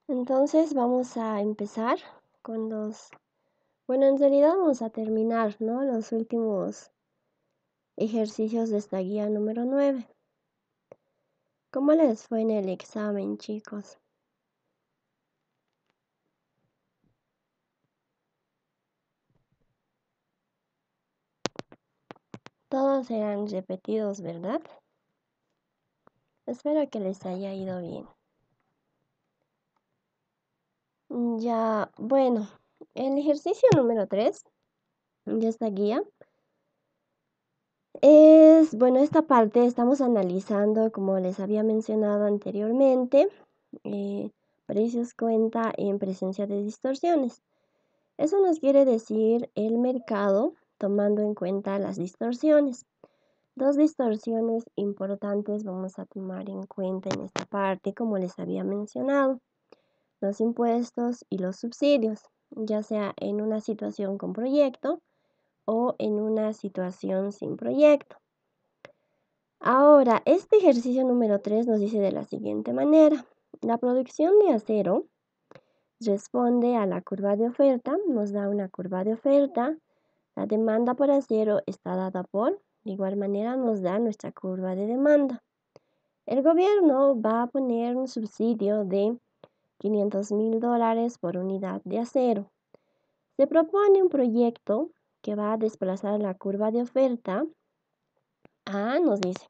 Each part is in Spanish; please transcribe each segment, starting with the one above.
Entonces vamos a empezar con bueno, en realidad vamos a terminar, ¿no? Los últimos ejercicios de esta guía número 9. ¿Cómo les fue en el examen, chicos? Todos eran repetidos, ¿verdad? Espero que les haya ido bien. Ya, bueno, el ejercicio número 3 de esta guía bueno, esta parte estamos analizando, como les había mencionado anteriormente, precios cuenta en presencia de distorsiones. Eso nos quiere decir el mercado tomando en cuenta las distorsiones. Dos distorsiones importantes vamos a tomar en cuenta en esta parte, como les había mencionado, los impuestos y los subsidios, ya sea en una situación con proyecto o en una situación sin proyecto. Ahora, este ejercicio número 3 nos dice de la siguiente manera. La producción de acero responde a la curva de oferta, nos da una curva de oferta. La demanda por acero está dada por, de igual manera nos da nuestra curva de demanda. El gobierno va a poner un subsidio de $500,000 por unidad de acero. Se propone un proyecto que va a desplazar la curva de oferta a, nos dice,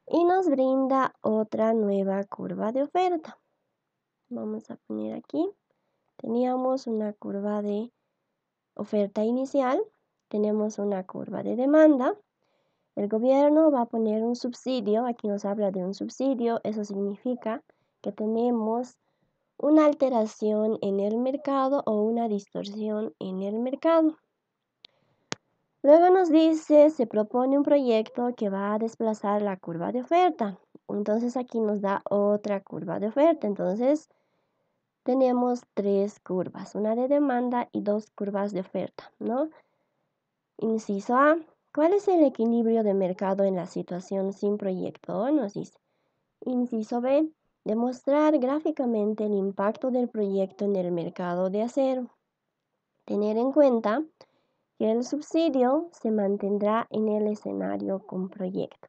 y nos brinda otra nueva curva de oferta. Vamos a poner aquí. Teníamos una curva de oferta inicial, tenemos una curva de demanda. El gobierno va a poner un subsidio, aquí nos habla de un subsidio, eso significa que tenemos una alteración en el mercado o una distorsión en el mercado. Luego nos dice, se propone un proyecto que va a desplazar la curva de oferta. Entonces aquí nos da otra curva de oferta. Entonces tenemos tres curvas, una de demanda y dos curvas de oferta, ¿no? Inciso A, ¿cuál es el equilibrio de mercado en la situación sin proyecto? Nos dice. Inciso B, demostrar gráficamente el impacto del proyecto en el mercado de acero. Tener en cuenta que el subsidio se mantendrá en el escenario con proyecto.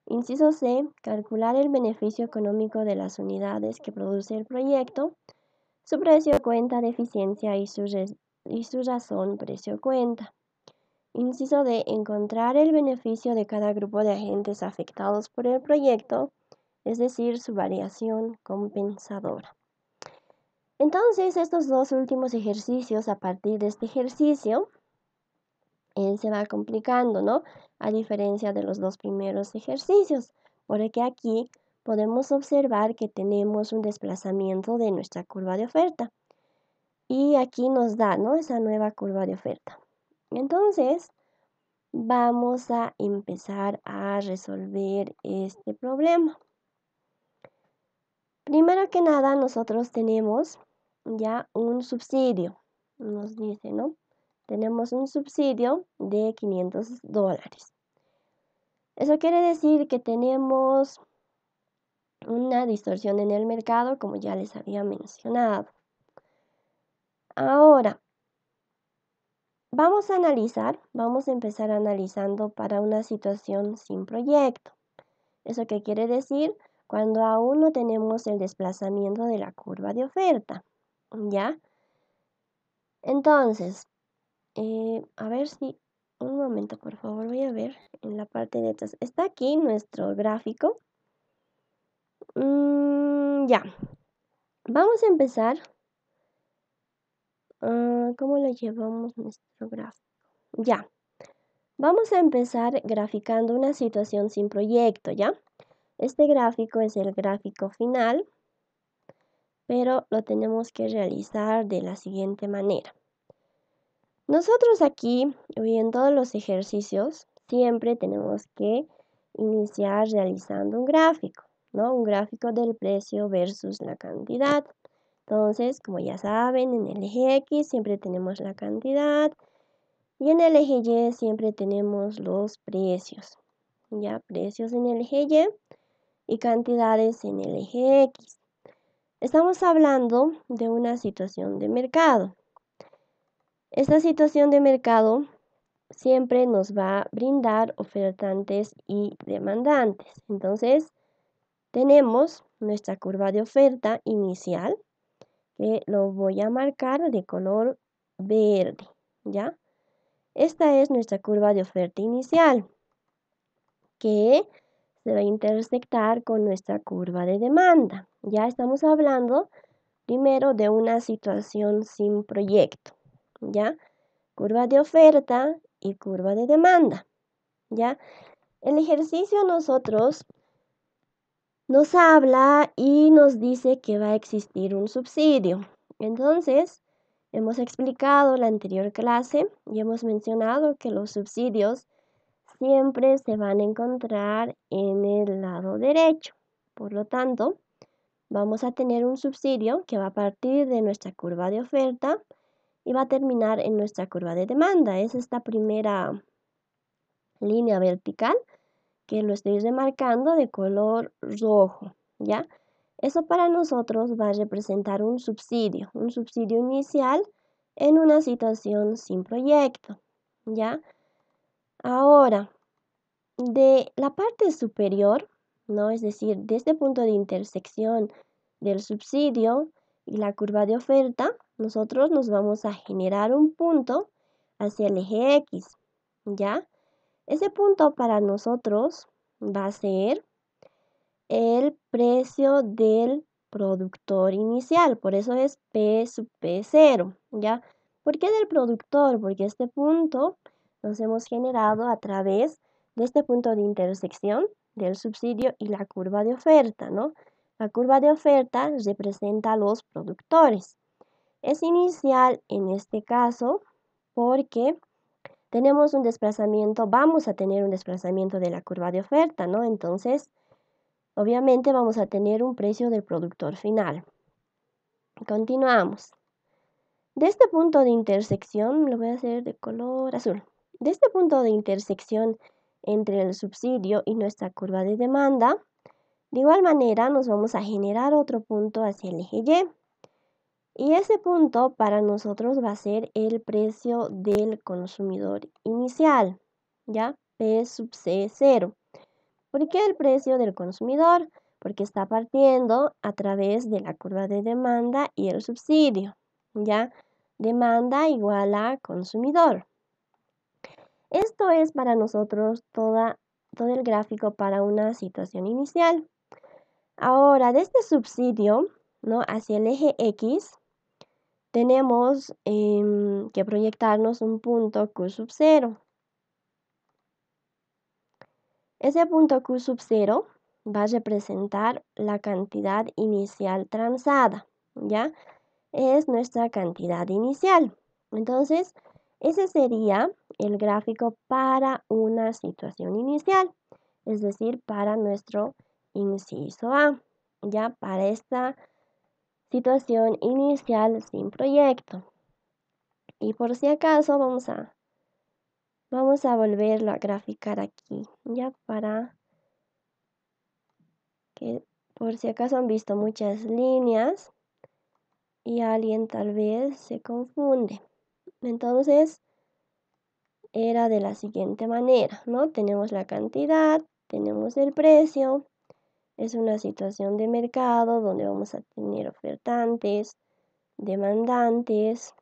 Inciso C, calcular el beneficio económico de las unidades que produce el proyecto, su precio cuenta de eficiencia y su razón precio cuenta. Inciso D, encontrar el beneficio de cada grupo de agentes afectados por el proyecto, es decir, su variación compensadora. Entonces, estos dos últimos ejercicios, a partir de este ejercicio, se va complicando, ¿no? A diferencia de los dos primeros ejercicios, porque aquí podemos observar que tenemos un desplazamiento de nuestra curva de oferta. Y aquí nos da, ¿no? Esa nueva curva de oferta. Entonces, vamos a empezar a resolver este problema. Primero que nada, nosotros tenemos ya un subsidio, nos dice, ¿no? Tenemos un subsidio de $500. Eso quiere decir que tenemos una distorsión en el mercado, como ya les había mencionado. Ahora, vamos a empezar analizando para una situación sin proyecto. ¿Eso qué quiere decir? Cuando aún no tenemos el desplazamiento de la curva de oferta, ¿ya? Entonces, a ver si, un momento por favor, voy a ver en la parte de atrás. Está aquí nuestro gráfico. Ya, vamos a empezar. ¿Cómo lo llevamos nuestro gráfico? Ya, vamos a empezar graficando una situación sin proyecto, ¿ya? Este gráfico es el gráfico final, pero lo tenemos que realizar de la siguiente manera. Nosotros aquí, en todos los ejercicios, siempre tenemos que iniciar realizando un gráfico, ¿no? Un gráfico del precio versus la cantidad. Entonces, como ya saben, en el eje X siempre tenemos la cantidad y en el eje Y siempre tenemos los precios. Ya, precios en el eje Y y cantidades en el eje X. Estamos hablando de una situación de mercado. Esta situación de mercado siempre nos va a brindar ofertantes y demandantes. Entonces, tenemos nuestra curva de oferta inicial, que lo voy a marcar de color verde, ¿ya? Esta es nuestra curva de oferta inicial, que se va a intersectar con nuestra curva de demanda. Ya estamos hablando primero de una situación sin proyecto, ¿ya? Curva de oferta y curva de demanda, ¿ya? El ejercicio nosotros nos habla y nos dice que va a existir un subsidio. Entonces, hemos explicado en la anterior clase y hemos mencionado que los subsidios siempre se van a encontrar en el lado derecho. Por lo tanto, vamos a tener un subsidio que va a partir de nuestra curva de oferta y va a terminar en nuestra curva de demanda. Es esta primera línea vertical que lo estoy remarcando de color rojo, ¿ya? Eso para nosotros va a representar un subsidio inicial en una situación sin proyecto, ¿ya? Ahora, de la parte superior, ¿no? Es decir, de este punto de intersección del subsidio y la curva de oferta, nosotros nos vamos a generar un punto hacia el eje X, ¿ya? Ese punto para nosotros va a ser el precio del productor inicial, por eso es P sub P0, ¿ya? ¿Por qué del productor? Porque este punto nos hemos generado a través de este punto de intersección del subsidio y la curva de oferta, ¿no? La curva de oferta representa a los productores. Es inicial en este caso porque tenemos un desplazamiento, vamos a tener un desplazamiento de la curva de oferta, ¿no? Entonces, obviamente vamos a tener un precio del productor final. Continuamos. De este punto de intersección, lo voy a hacer de color azul. De este punto de intersección entre el subsidio y nuestra curva de demanda, de igual manera nos vamos a generar otro punto hacia el eje Y. Y ese punto para nosotros va a ser el precio del consumidor inicial, ¿ya? P sub C0. ¿Por qué el precio del consumidor? Porque está partiendo a través de la curva de demanda y el subsidio, ¿ya? Demanda igual a consumidor. Esto es para nosotros todo el gráfico para una situación inicial. Ahora, de este subsidio, ¿no? Hacia el eje X, tenemos que proyectarnos un punto Q sub 0. Ese punto Q sub 0 va a representar la cantidad inicial transada, ¿ya? Es nuestra cantidad inicial. Entonces, ese sería el gráfico para una situación inicial, es decir, para nuestro inciso A, ¿ya? Para esta situación inicial sin proyecto. Y por si acaso vamos a volverlo a graficar aquí, ya para que por si acaso han visto muchas líneas y alguien tal vez se confunde. Entonces, era de la siguiente manera, ¿no? Tenemos la cantidad, tenemos el precio, es una situación de mercado donde vamos a tener ofertantes, demandantes,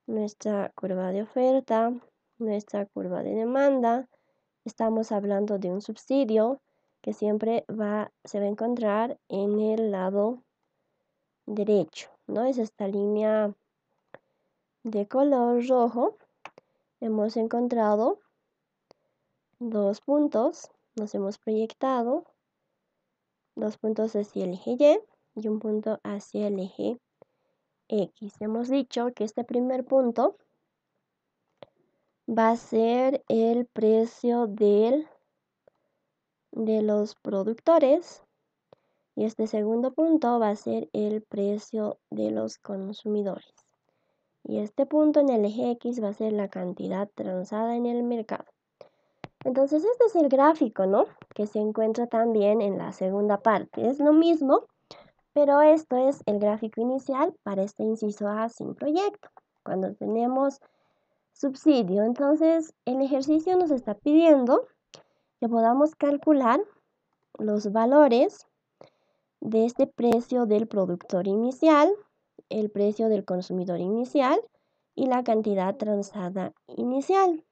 nuestra curva de oferta, nuestra curva de demanda. Estamos hablando de un subsidio que siempre se va a encontrar en el lado derecho, ¿no? Es esta línea de color rojo. Hemos encontrado dos puntos, nos hemos proyectado dos puntos hacia el eje Y y un punto hacia el eje X. Hemos dicho que este primer punto va a ser el precio de los productores y este segundo punto va a ser el precio de los consumidores. Y este punto en el eje X va a ser la cantidad transada en el mercado. Entonces este es el gráfico, ¿no? Que se encuentra también en la segunda parte. Es lo mismo, Pero esto es el gráfico inicial para este inciso A sin proyecto. Cuando tenemos subsidio, entonces el ejercicio nos está pidiendo que podamos calcular los valores de este precio del productor inicial, el precio del consumidor inicial y la cantidad transada inicial.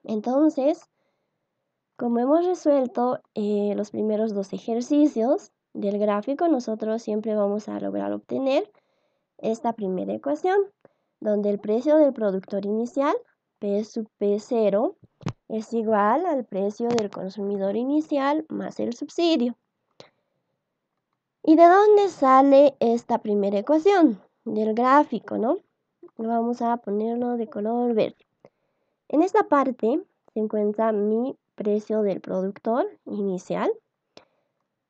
Entonces, como hemos resuelto los primeros dos ejercicios del gráfico, nosotros siempre vamos a lograr obtener esta primera ecuación, donde el precio del productor inicial, P sub P0, es igual al precio del consumidor inicial más el subsidio. ¿Y de dónde sale esta primera ecuación? Del gráfico, ¿no? Vamos a ponerlo de color verde. En esta parte se encuentra mi precio del productor inicial.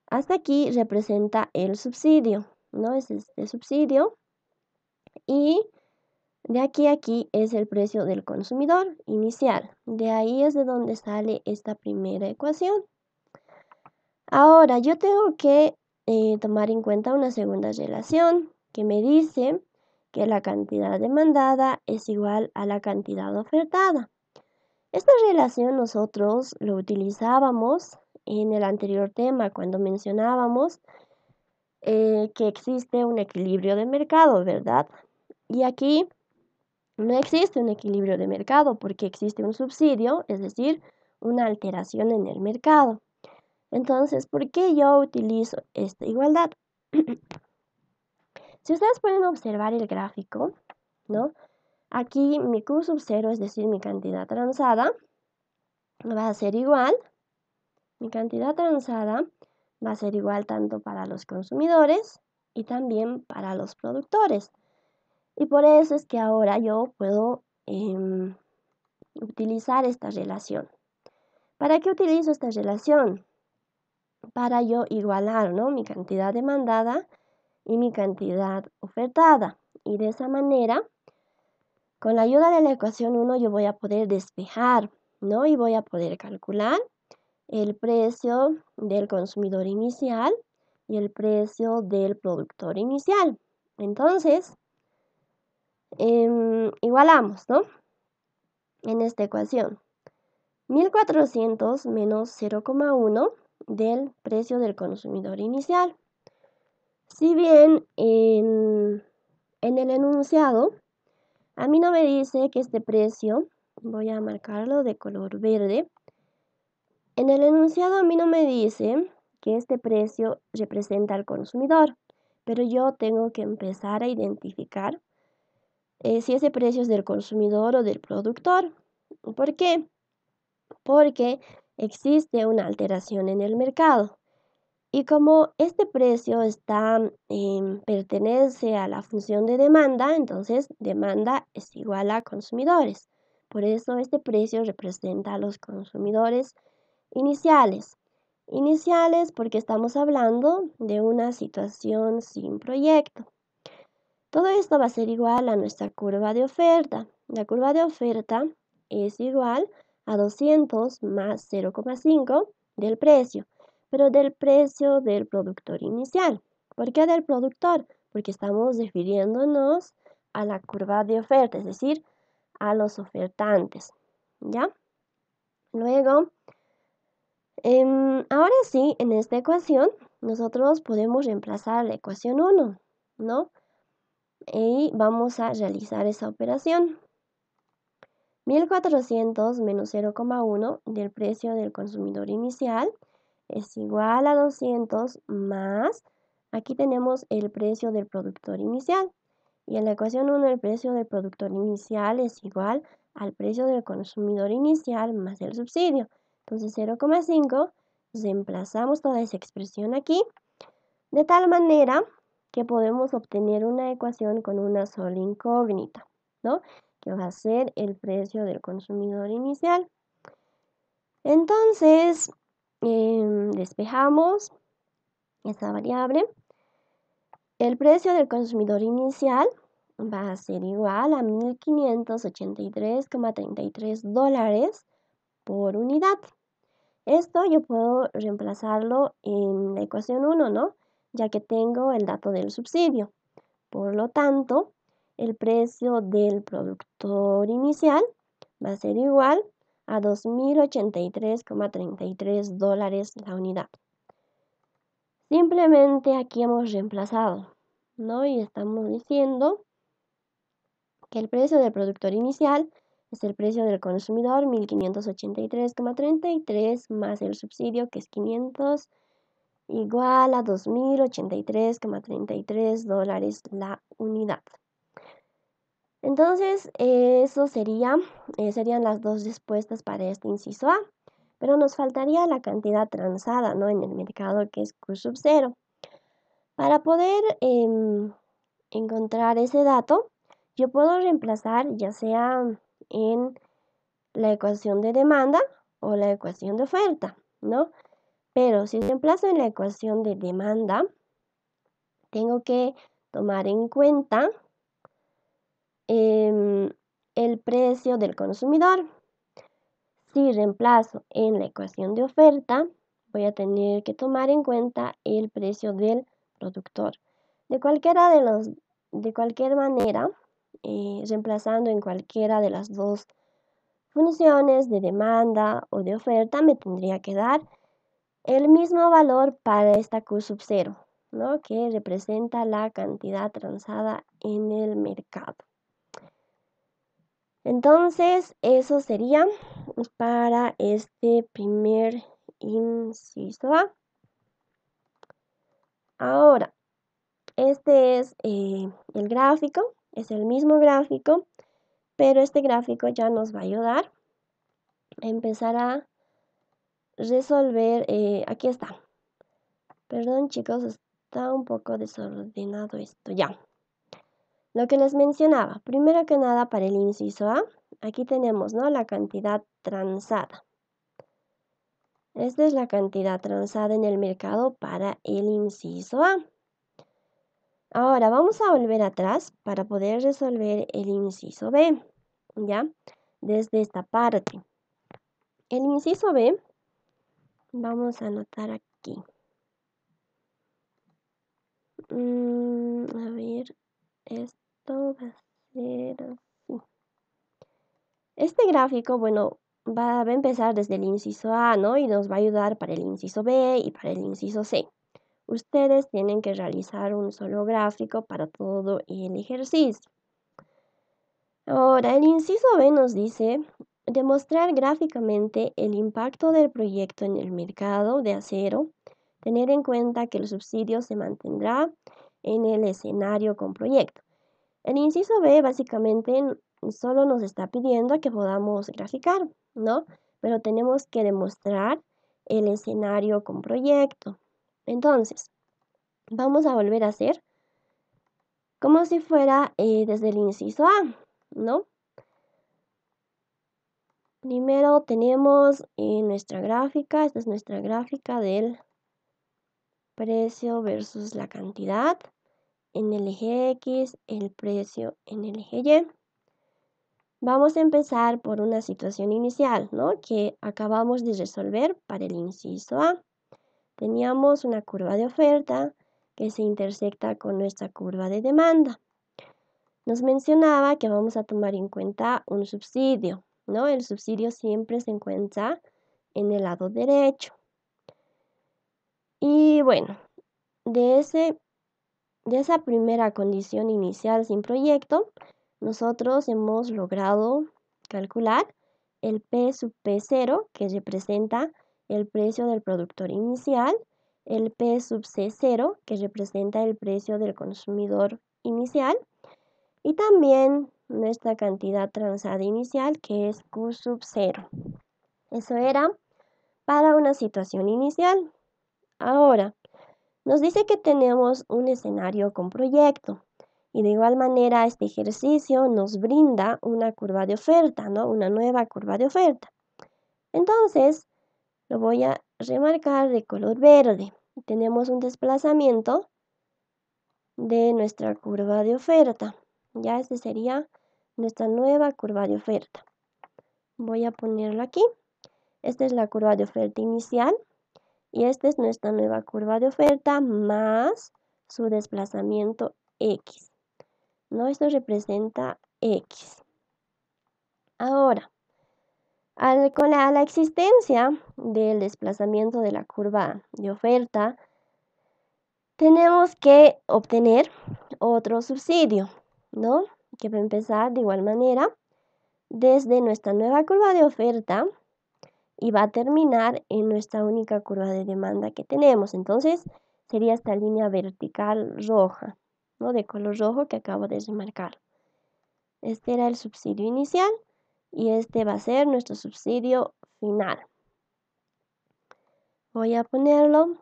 Hasta aquí representa el subsidio, ¿no? Es este subsidio. Y de aquí a aquí es el precio del consumidor inicial. De ahí es de donde sale esta primera ecuación. Ahora, yo tengo que tomar en cuenta una segunda relación que me dice que la cantidad demandada es igual a la cantidad ofertada. Esta relación nosotros lo utilizábamos en el anterior tema cuando mencionábamos que existe un equilibrio de mercado, ¿verdad? Y aquí no existe un equilibrio de mercado porque existe un subsidio, es decir, una alteración en el mercado. Entonces, ¿por qué yo utilizo esta igualdad? Si ustedes pueden observar el gráfico, ¿no? Aquí mi Q sub 0, es decir, mi cantidad transada, va a ser igual. Mi cantidad transada va a ser igual tanto para los consumidores y también para los productores. Y por eso es que ahora yo puedo utilizar esta relación. ¿Para qué utilizo esta relación? Para yo igualar, ¿no? Mi cantidad demandada y mi cantidad ofertada. Y de esa manera, con la ayuda de la ecuación 1, yo voy a poder despejar, ¿no? Y voy a poder calcular el precio del consumidor inicial y el precio del productor inicial. Entonces, igualamos, ¿no? En esta ecuación, 1400 menos 0,1 del precio del consumidor inicial. Si bien en el enunciado, a mí no me dice que este precio, voy a marcarlo de color verde, en el enunciado a mí no me dice que este precio representa al consumidor, pero yo tengo que empezar a identificar si ese precio es del consumidor o del productor. ¿Por qué? Porque existe una alteración en el mercado. Y como este precio pertenece a la función de demanda, entonces demanda es igual a consumidores. Por eso este precio representa a los consumidores iniciales. Iniciales porque estamos hablando de una situación sin proyecto. Todo esto va a ser igual a nuestra curva de oferta. La curva de oferta es igual a 200 más 0,5 del precio, pero del precio del productor inicial. ¿Por qué del productor? Porque estamos refiriéndonos a la curva de oferta, es decir, a los ofertantes. ¿Ya? Luego, ahora sí, en esta ecuación, nosotros podemos reemplazar la ecuación 1, ¿no? Y vamos a realizar esa operación. 1400 menos 0,1 del precio del consumidor inicial es igual a 200 más, aquí tenemos el precio del productor inicial. Y en la ecuación 1 el precio del productor inicial es igual al precio del consumidor inicial más el subsidio. Entonces 0,5, reemplazamos toda esa expresión aquí, de tal manera que podemos obtener una ecuación con una sola incógnita, ¿no? Que va a ser el precio del consumidor inicial. Entonces, despejamos esa variable. El precio del consumidor inicial va a ser igual a 1.583,33 dólares por unidad. Esto yo puedo reemplazarlo en la ecuación 1, ¿no? ya que tengo el dato del subsidio. Por lo tanto, el precio del productor inicial va a ser igual a $2.083,33 la unidad. Simplemente aquí hemos reemplazado, ¿no? Y estamos diciendo que el precio del productor inicial es el precio del consumidor, 1.583,33, más el subsidio, que es 500, igual a $2.083,33 la unidad. Entonces, eso serían las dos respuestas para este inciso A. Pero nos faltaría la cantidad transada, ¿no?, en el mercado, que es Q sub 0. Para poder encontrar ese dato, yo puedo reemplazar ya sea en la ecuación de demanda o la ecuación de oferta, ¿no? Pero si reemplazo en la ecuación de demanda, tengo que tomar en cuenta el precio del consumidor. Si reemplazo en la ecuación de oferta, voy a tener que tomar en cuenta el precio del productor. De cualquier manera, reemplazando en cualquiera de las dos funciones de demanda o de oferta, me tendría que dar el mismo valor para esta Q sub 0, ¿no?, que representa la cantidad transada en el mercado. Entonces, eso sería para este primer inciso A. Ahora, este es el gráfico, es el mismo gráfico, pero este gráfico ya nos va a ayudar a empezar a resolver. Aquí está. Perdón, chicos, está un poco desordenado esto ya. Lo que les mencionaba, primero que nada, para el inciso A, aquí tenemos, ¿no?, la cantidad transada. Esta es la cantidad transada en el mercado para el inciso A. Ahora vamos a volver atrás para poder resolver el inciso B, ¿ya? Desde esta parte. El inciso B, vamos a anotar aquí. A ver, esto va a ser así. Este gráfico, bueno, va a empezar desde el inciso A, ¿no? Y nos va a ayudar para el inciso B y para el inciso C. Ustedes tienen que realizar un solo gráfico para todo el ejercicio. Ahora, el inciso B nos dice demostrar gráficamente el impacto del proyecto en el mercado de acero, tener en cuenta que el subsidio se mantendrá en el escenario con proyecto. El inciso B básicamente solo nos está pidiendo que podamos graficar, ¿no? Pero tenemos que demostrar el escenario con proyecto. Entonces, vamos a volver a hacer como si fuera desde el inciso A, ¿no? Primero tenemos nuestra gráfica, esta es nuestra gráfica del precio versus la cantidad en el eje X, el precio en el eje Y. Vamos a empezar por una situación inicial, ¿no?, que acabamos de resolver para el inciso A. Teníamos una curva de oferta que se intersecta con nuestra curva de demanda. Nos mencionaba que vamos a tomar en cuenta un subsidio, ¿no? El subsidio siempre se encuentra en el lado derecho. Y bueno, de esa primera condición inicial sin proyecto, nosotros hemos logrado calcular el P sub P0, que representa el precio del productor inicial, el P sub C0, que representa el precio del consumidor inicial, y también nuestra cantidad transada inicial, que es Q sub 0. Eso era para una situación inicial. Ahora, nos dice que tenemos un escenario con proyecto. Y de igual manera, este ejercicio nos brinda una curva de oferta, ¿no?, una nueva curva de oferta. Entonces, lo voy a remarcar de color verde. Tenemos un desplazamiento de nuestra curva de oferta. Ya esta sería nuestra nueva curva de oferta. Voy a ponerlo aquí. Esta es la curva de oferta inicial Y esta es nuestra nueva curva de oferta más su desplazamiento X, ¿no? Esto representa X. Ahora, con la existencia del desplazamiento de la curva de oferta, tenemos que obtener otro subsidio, ¿no? Que va a empezar de igual manera desde nuestra nueva curva de oferta y va a terminar en nuestra única curva de demanda que tenemos. Entonces, sería esta línea vertical roja, ¿no? De color rojo que acabo de remarcar. Este era el subsidio inicial y este va a ser nuestro subsidio final. Voy a ponerlo,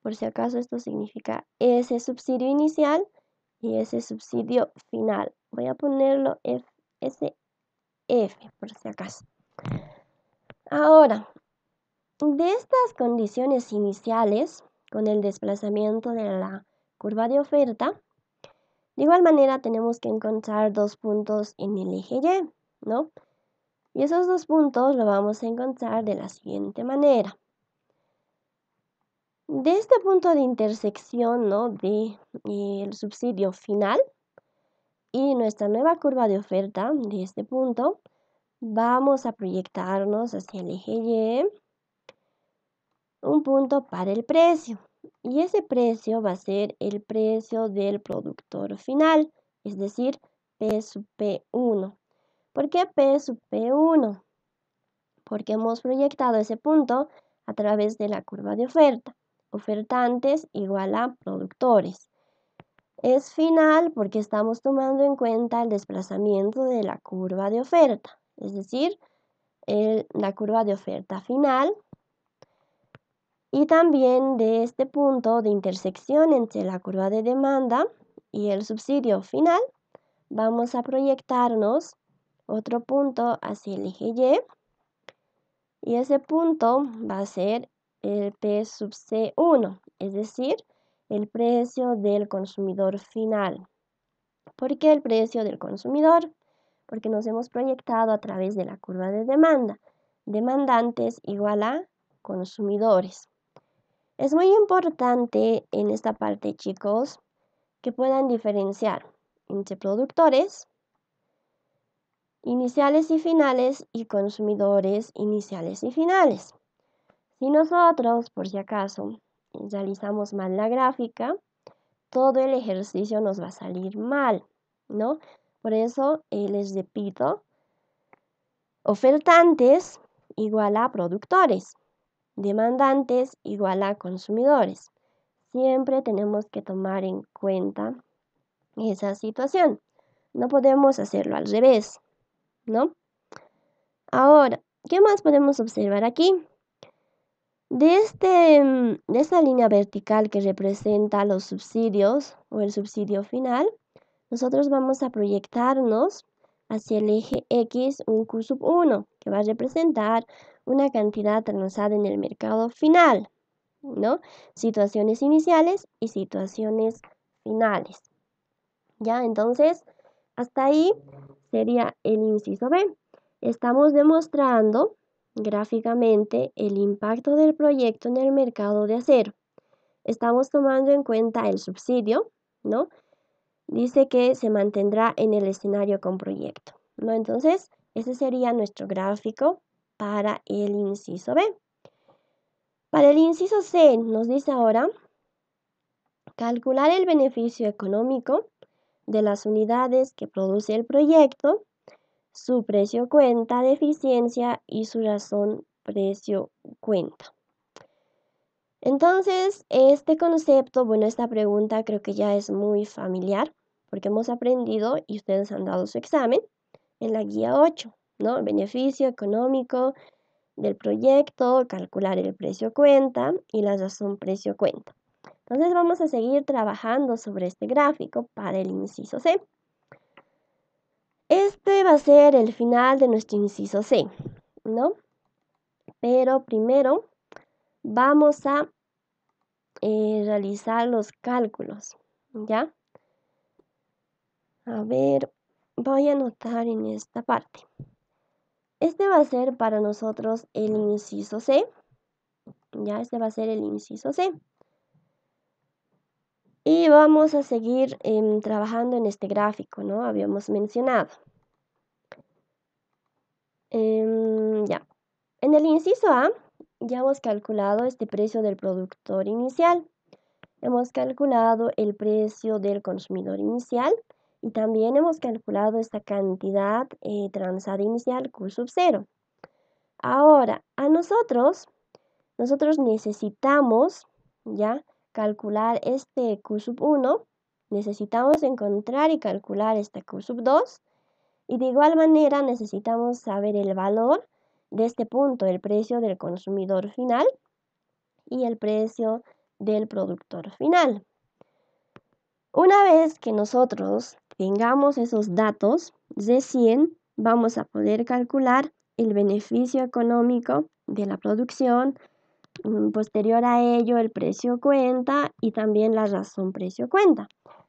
por si acaso esto significa ese subsidio inicial y ese subsidio final. Voy a ponerlo SF, por si acaso. Ahora, de estas condiciones iniciales, con el desplazamiento de la curva de oferta, de igual manera tenemos que encontrar dos puntos en el eje Y, ¿no? Y esos dos puntos lo vamos a encontrar de la siguiente manera. De este punto de intersección, ¿no? De el subsidio final y nuestra nueva curva de oferta de este punto, vamos a proyectarnos hacia el eje Y un punto para el precio. Y ese precio va a ser el precio del productor final, es decir, P sub P1. ¿Por qué P sub P1? Porque hemos proyectado ese punto a través de la curva de oferta. Ofertantes igual a productores. Es final porque estamos tomando en cuenta el desplazamiento de la curva de oferta, es decir, la curva de oferta final. Y también de este punto de intersección entre la curva de demanda y el subsidio final, vamos a proyectarnos otro punto hacia el eje Y. Y ese punto va a ser el P sub C1, es decir, el precio del consumidor final. ¿Por qué el precio del consumidor? Porque nos hemos proyectado a través de la curva de demanda. Demandantes igual a consumidores. Es muy importante en esta parte, chicos, que puedan diferenciar entre productores iniciales y finales y consumidores iniciales y finales. Si nosotros, por si acaso, realizamos mal la gráfica, todo el ejercicio nos va a salir mal, ¿no? Por eso les repito, ofertantes igual a productores, demandantes igual a consumidores. Siempre tenemos que tomar en cuenta esa situación. No podemos hacerlo al revés, ¿no? Ahora, ¿qué más podemos observar aquí? De esta línea vertical que representa los subsidios o el subsidio final, nosotros vamos a proyectarnos hacia el eje X un Q sub 1, que va a representar una cantidad transada en el mercado final, ¿no? Situaciones iniciales y situaciones finales. ¿Ya? Entonces, hasta ahí sería el inciso B. Estamos demostrando gráficamente el impacto del proyecto en el mercado de acero. Estamos tomando en cuenta el subsidio, ¿no? Dice que se mantendrá en el escenario con proyecto, ¿no? Entonces, ese sería nuestro gráfico para el inciso B. Para el inciso C nos dice ahora calcular el beneficio económico de las unidades que produce el proyecto, su precio cuenta de eficiencia y su razón precio cuenta. Entonces, este concepto, bueno, esta pregunta creo que ya es muy familiar porque hemos aprendido y ustedes han dado su examen en la guía 8, ¿no? El beneficio económico del proyecto, calcular el precio cuenta y la razón precio cuenta. Entonces vamos a seguir trabajando sobre este gráfico para el inciso C. Este va a ser el final de nuestro inciso C, ¿no? Pero primero vamos a realizar los cálculos, ¿ya? A ver, voy a anotar en esta parte. Este va a ser para nosotros el inciso C. Ya, este va a ser el inciso C. Y vamos a seguir trabajando en este gráfico, ¿no? Habíamos mencionado. Ya. En el inciso A ya hemos calculado este precio del productor inicial. Hemos calculado el precio del consumidor inicial y también hemos calculado esta cantidad transada inicial Q sub 0. Ahora, nosotros necesitamos ya calcular este Q sub 1, necesitamos encontrar y calcular este Q sub 2 y de igual manera necesitamos saber el valor de este punto, el precio del consumidor final y el precio del productor final. Una vez que nosotros tengamos esos datos, recién vamos a poder calcular el beneficio económico de la producción, posterior a ello el precio cuenta y también la razón precio cuenta.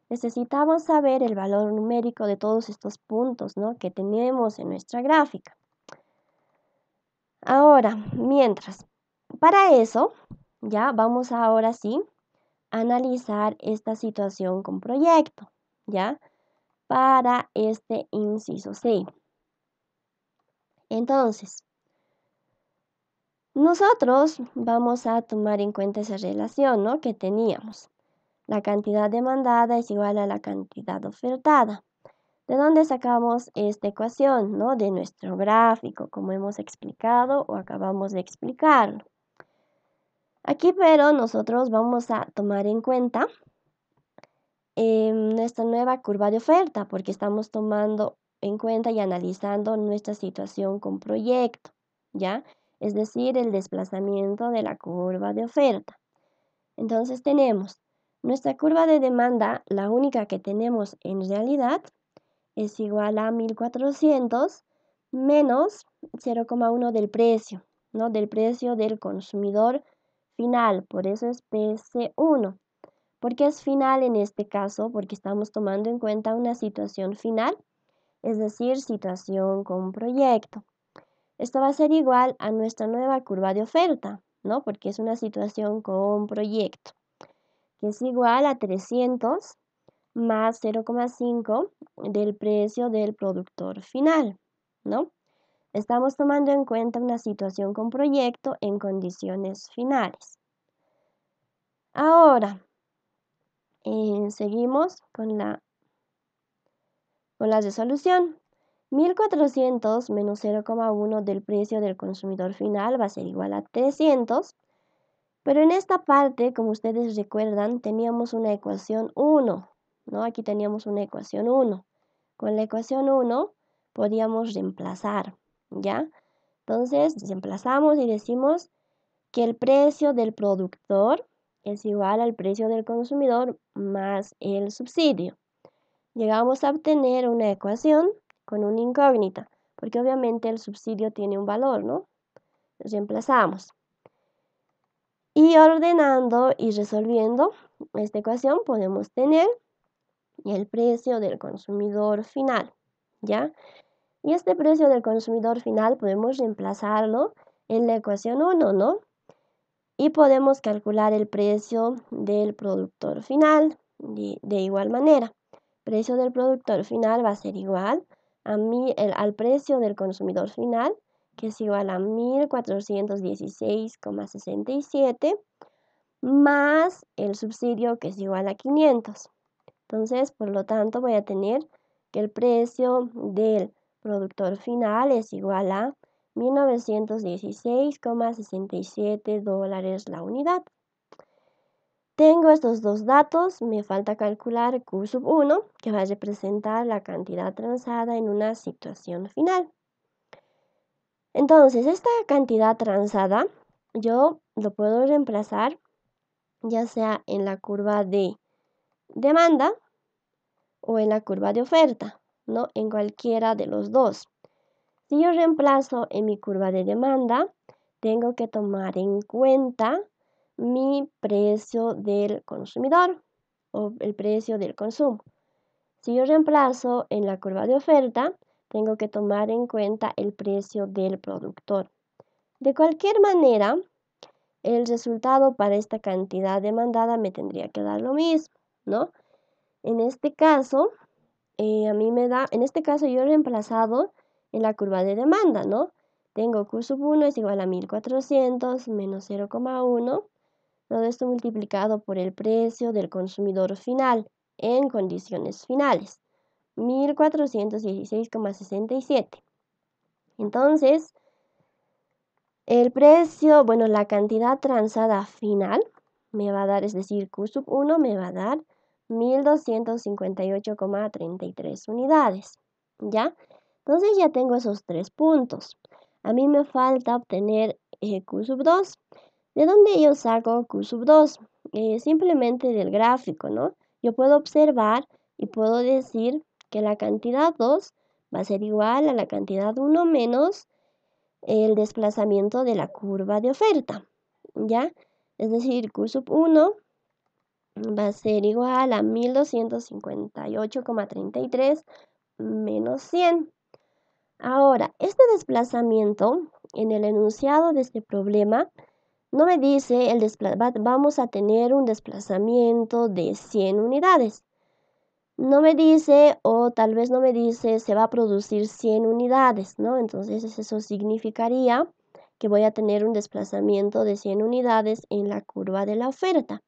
Necesitamos saber el valor numérico de todos estos puntos, ¿no?, que tenemos en nuestra gráfica. Ahora, para eso, ya vamos ahora sí a analizar esta situación con proyecto, ¿ya? Para este inciso C. Entonces, nosotros vamos a tomar en cuenta esa relación, ¿no?, que teníamos. La cantidad demandada es igual a la cantidad ofertada. ¿De dónde sacamos esta ecuación, ¿no? De nuestro gráfico, como hemos explicado o acabamos de explicarlo. Aquí, pero nosotros vamos a tomar en cuenta nuestra nueva curva de oferta, porque estamos tomando en cuenta y analizando nuestra situación con proyecto, ¿ya? Es decir, el desplazamiento de la curva de oferta. Entonces tenemos nuestra curva de demanda, la única que tenemos en realidad, es igual a 1400 menos 0,1 del precio, ¿no? Del precio del consumidor final, por eso es PC1. ¿Por qué es final en este caso? Porque estamos tomando en cuenta una situación final, es decir, situación con proyecto. Esto va a ser igual a nuestra nueva curva de oferta, ¿no? Porque es una situación con proyecto, que es igual a 300 más 0,5 del precio del productor final, ¿no? Estamos tomando en cuenta una situación con proyecto en condiciones finales. Ahora, seguimos con la resolución. 1400 menos 0,1 del precio del consumidor final va a ser igual a 300. Pero en esta parte, como ustedes recuerdan, teníamos una ecuación 1, ¿no? Aquí teníamos una ecuación 1. Con la ecuación 1 podíamos reemplazar, ¿ya? Entonces, reemplazamos y decimos que el precio del productor es igual al precio del consumidor más el subsidio. Llegamos a obtener una ecuación con una incógnita, porque obviamente el subsidio tiene un valor, ¿no? Reemplazamos. Y ordenando y resolviendo esta ecuación podemos tener el precio del consumidor final, ¿ya? Y este precio del consumidor final podemos reemplazarlo en la ecuación 1, ¿no? Y podemos calcular el precio del productor final de igual manera. El precio del productor final va a ser igual al precio del consumidor final, que es igual a 1416,67 más el subsidio, que es igual a 500. Entonces, por lo tanto, voy a tener que el precio del productor final es igual a 1916,67 dólares la unidad. Tengo estos dos datos, me falta calcular Q sub 1, que va a representar la cantidad transada en una situación final. Entonces, esta cantidad transada yo lo puedo reemplazar ya sea en la curva de demanda o en la curva de oferta, ¿no? En cualquiera de los dos. Si yo reemplazo en mi curva de demanda, tengo que tomar en cuenta mi precio del consumidor o el precio del consumo. Si yo reemplazo en la curva de oferta, tengo que tomar en cuenta el precio del productor. De cualquier manera, el resultado para esta cantidad demandada me tendría que dar lo mismo, ¿no? En este caso, en este caso yo he reemplazado en la curva de demanda, ¿no? Tengo Q sub 1 es igual a 1400 menos 0,1, todo esto multiplicado por el precio del consumidor final en condiciones finales, 1416,67. Entonces, el precio, bueno, la cantidad transada final me va a dar, es decir, Q sub 1 me va a dar 1258,33 unidades, ¿ya? Entonces ya tengo esos 3 puntos. A mí me falta obtener Q sub 2. ¿De dónde yo saco Q sub 2? Simplemente del gráfico, ¿no? Yo puedo observar y puedo decir que la cantidad 2 va a ser igual a la cantidad 1 menos el desplazamiento de la curva de oferta, ¿ya? Es decir, Q sub 1 va a ser igual a 1258,33 menos 100. Ahora, este desplazamiento en el enunciado de este problema no me dice vamos a tener un desplazamiento de 100 unidades. No me dice, o tal vez no me dice, se va a producir 100 unidades, ¿no? Entonces eso significaría que voy a tener un desplazamiento de 100 unidades en la curva de la oferta.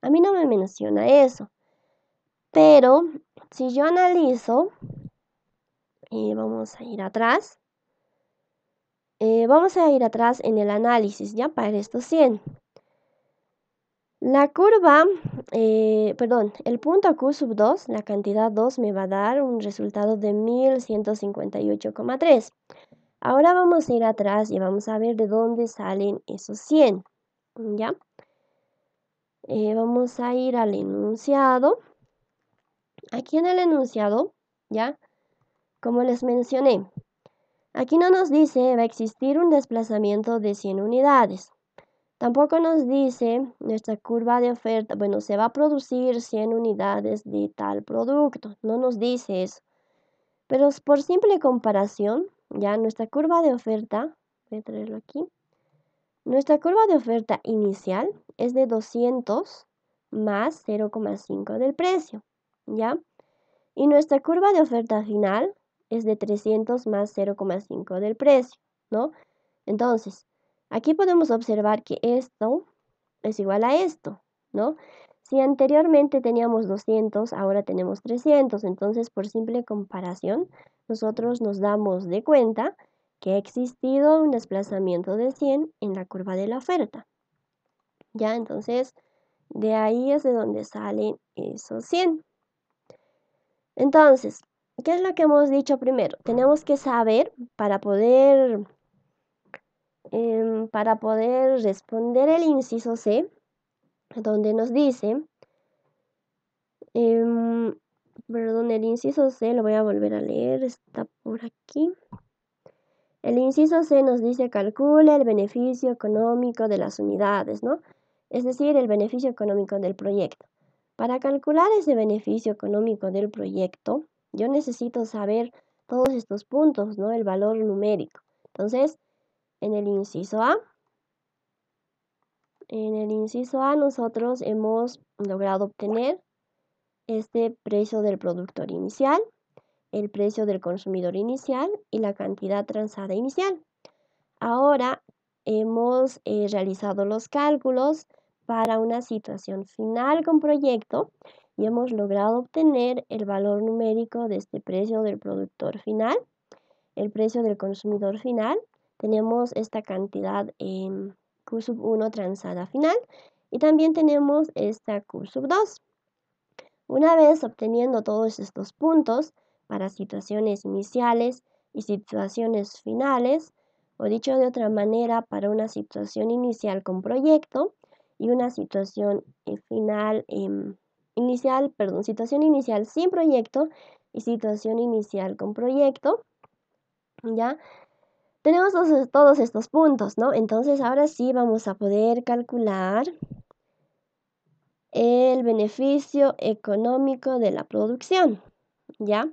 A mí no me menciona eso. Pero si yo analizo, vamos a ir atrás. Vamos a ir atrás en el análisis, ¿ya? Para estos 100. La curva, el punto Q sub 2, la cantidad 2 me va a dar un resultado de 1158,3. Ahora vamos a ir atrás y vamos a ver de dónde salen esos 100, ¿ya? Vamos a ir al enunciado. Aquí en el enunciado, ¿ya? Como les mencioné, aquí no nos dice va a existir un desplazamiento de 100 unidades. Tampoco nos dice nuestra curva de oferta, bueno, se va a producir 100 unidades de tal producto. No nos dice eso. Pero por simple comparación, ya nuestra curva de oferta, voy a traerlo aquí. Nuestra curva de oferta inicial es de 200 más 0,5 del precio, ¿ya? Y nuestra curva de oferta final es de 300 más 0,5 del precio, ¿no? Entonces, aquí podemos observar que esto es igual a esto, ¿no? Si anteriormente teníamos 200, ahora tenemos 300, entonces por simple comparación, nosotros nos damos de cuenta que ha existido un desplazamiento de 100 en la curva de la oferta, ¿ya? Entonces, de ahí es de donde salen esos 100. Entonces, ¿qué es lo que hemos dicho primero? Tenemos que saber para poder responder el inciso C, donde nos dice, el inciso C, lo voy a volver a leer, está por aquí. El inciso C nos dice calcule el beneficio económico de las unidades, ¿no? Es decir, el beneficio económico del proyecto. Para calcular ese beneficio económico del proyecto, yo necesito saber todos estos puntos, ¿no? El valor numérico. Entonces, en el inciso A nosotros hemos logrado obtener este precio del productor inicial, el precio del consumidor inicial y la cantidad transada inicial. Ahora hemos realizado los cálculos para una situación final con proyecto y hemos logrado obtener el valor numérico de este precio del productor final, el precio del consumidor final. Tenemos esta cantidad en Q sub 1 transada final y también tenemos esta Q sub 2. Una vez obteniendo todos estos puntos para situaciones iniciales y situaciones finales, o dicho de otra manera, para una situación inicial con proyecto y una situación situación inicial sin proyecto y situación inicial con proyecto, ¿ya? Tenemos todos estos puntos, ¿no? Entonces ahora sí vamos a poder calcular el beneficio económico de la producción, ¿ya?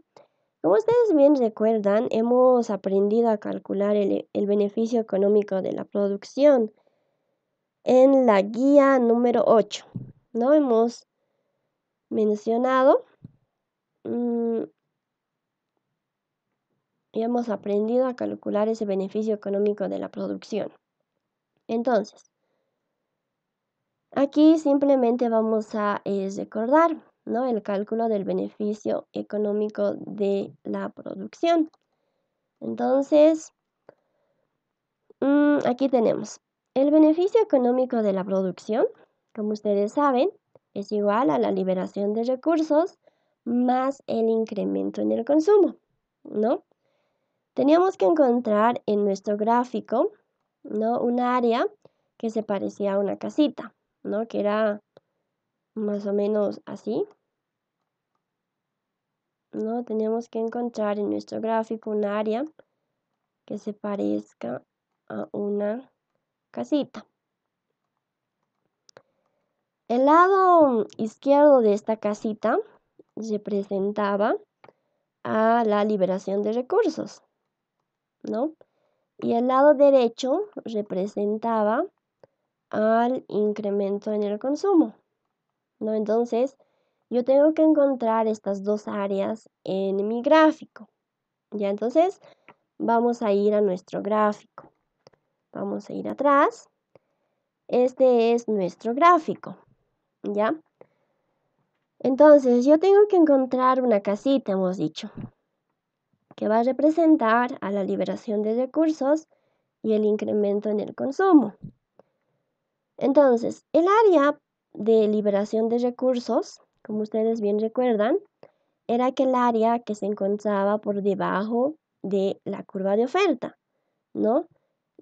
Como ustedes bien recuerdan, hemos aprendido a calcular el beneficio económico de la producción en la guía número 8, ¿no? Hemos mencionado y hemos aprendido a calcular ese beneficio económico de la producción. Entonces, aquí simplemente vamos a recordar, ¿no? El cálculo del beneficio económico de la producción. Entonces, aquí tenemos el beneficio económico de la producción, como ustedes saben, es igual a la liberación de recursos más el incremento en el consumo, ¿no? Teníamos que encontrar en nuestro gráfico, ¿no? Un área que se parecía a una casita, ¿no? Que era más o menos así, ¿no? Teníamos que encontrar en nuestro gráfico un área que se parezca a una casita. El lado izquierdo de esta casita representaba a la liberación de recursos, ¿no? Y el lado derecho representaba al incremento en el consumo, ¿no? Entonces, yo tengo que encontrar estas dos áreas en mi gráfico, ¿ya? Entonces, vamos a ir a nuestro gráfico. Vamos a ir atrás. Este es nuestro gráfico, ¿ya? Entonces, yo tengo que encontrar una casita, hemos dicho, que va a representar a la liberación de recursos y el incremento en el consumo. Entonces, el área de liberación de recursos, como ustedes bien recuerdan, era aquel área que se encontraba por debajo de la curva de oferta, ¿no?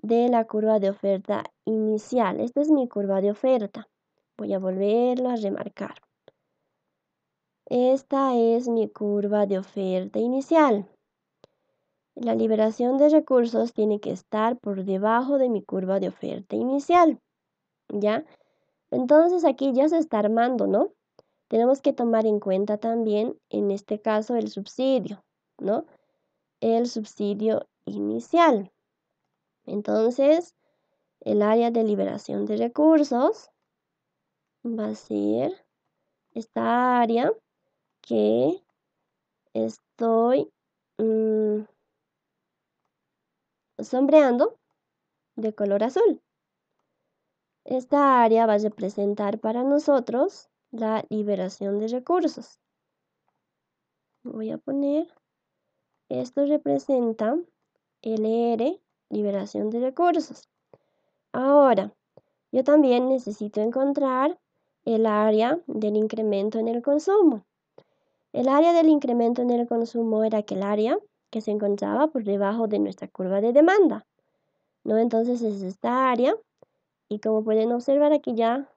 De la curva de oferta inicial. Esta es mi curva de oferta. Voy a volverlo a remarcar. Esta es mi curva de oferta inicial. La liberación de recursos tiene que estar por debajo de mi curva de oferta inicial, ¿ya? Entonces aquí ya se está armando, ¿no? Tenemos que tomar en cuenta también, en este caso, el subsidio, ¿no? El subsidio inicial. Entonces, el área de liberación de recursos va a ser esta área que estoy sombreando de color azul. Esta área va a representar para nosotros la liberación de recursos. Voy a poner, esto representa LR, liberación de recursos. Ahora, yo también necesito encontrar el área del incremento en el consumo. El área del incremento en el consumo era aquel área que se encontraba por debajo de nuestra curva de demanda, ¿no? Entonces es esta área, y como pueden observar aquí ya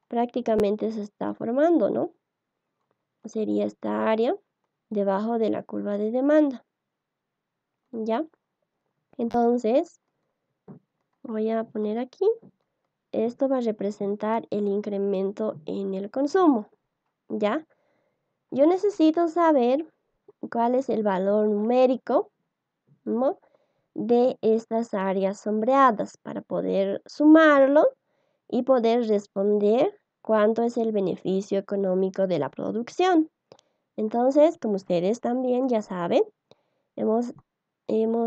prácticamente se está formando, ¿no? Sería esta área debajo de la curva de demanda, ¿ya? Entonces, voy a poner aquí, esto va a representar el incremento en el consumo, ¿ya? Yo necesito saber cuál es el valor numérico, ¿no? De estas áreas sombreadas para poder sumarlo y poder responder cuánto es el beneficio económico de la producción. Entonces, como ustedes también ya saben, hemos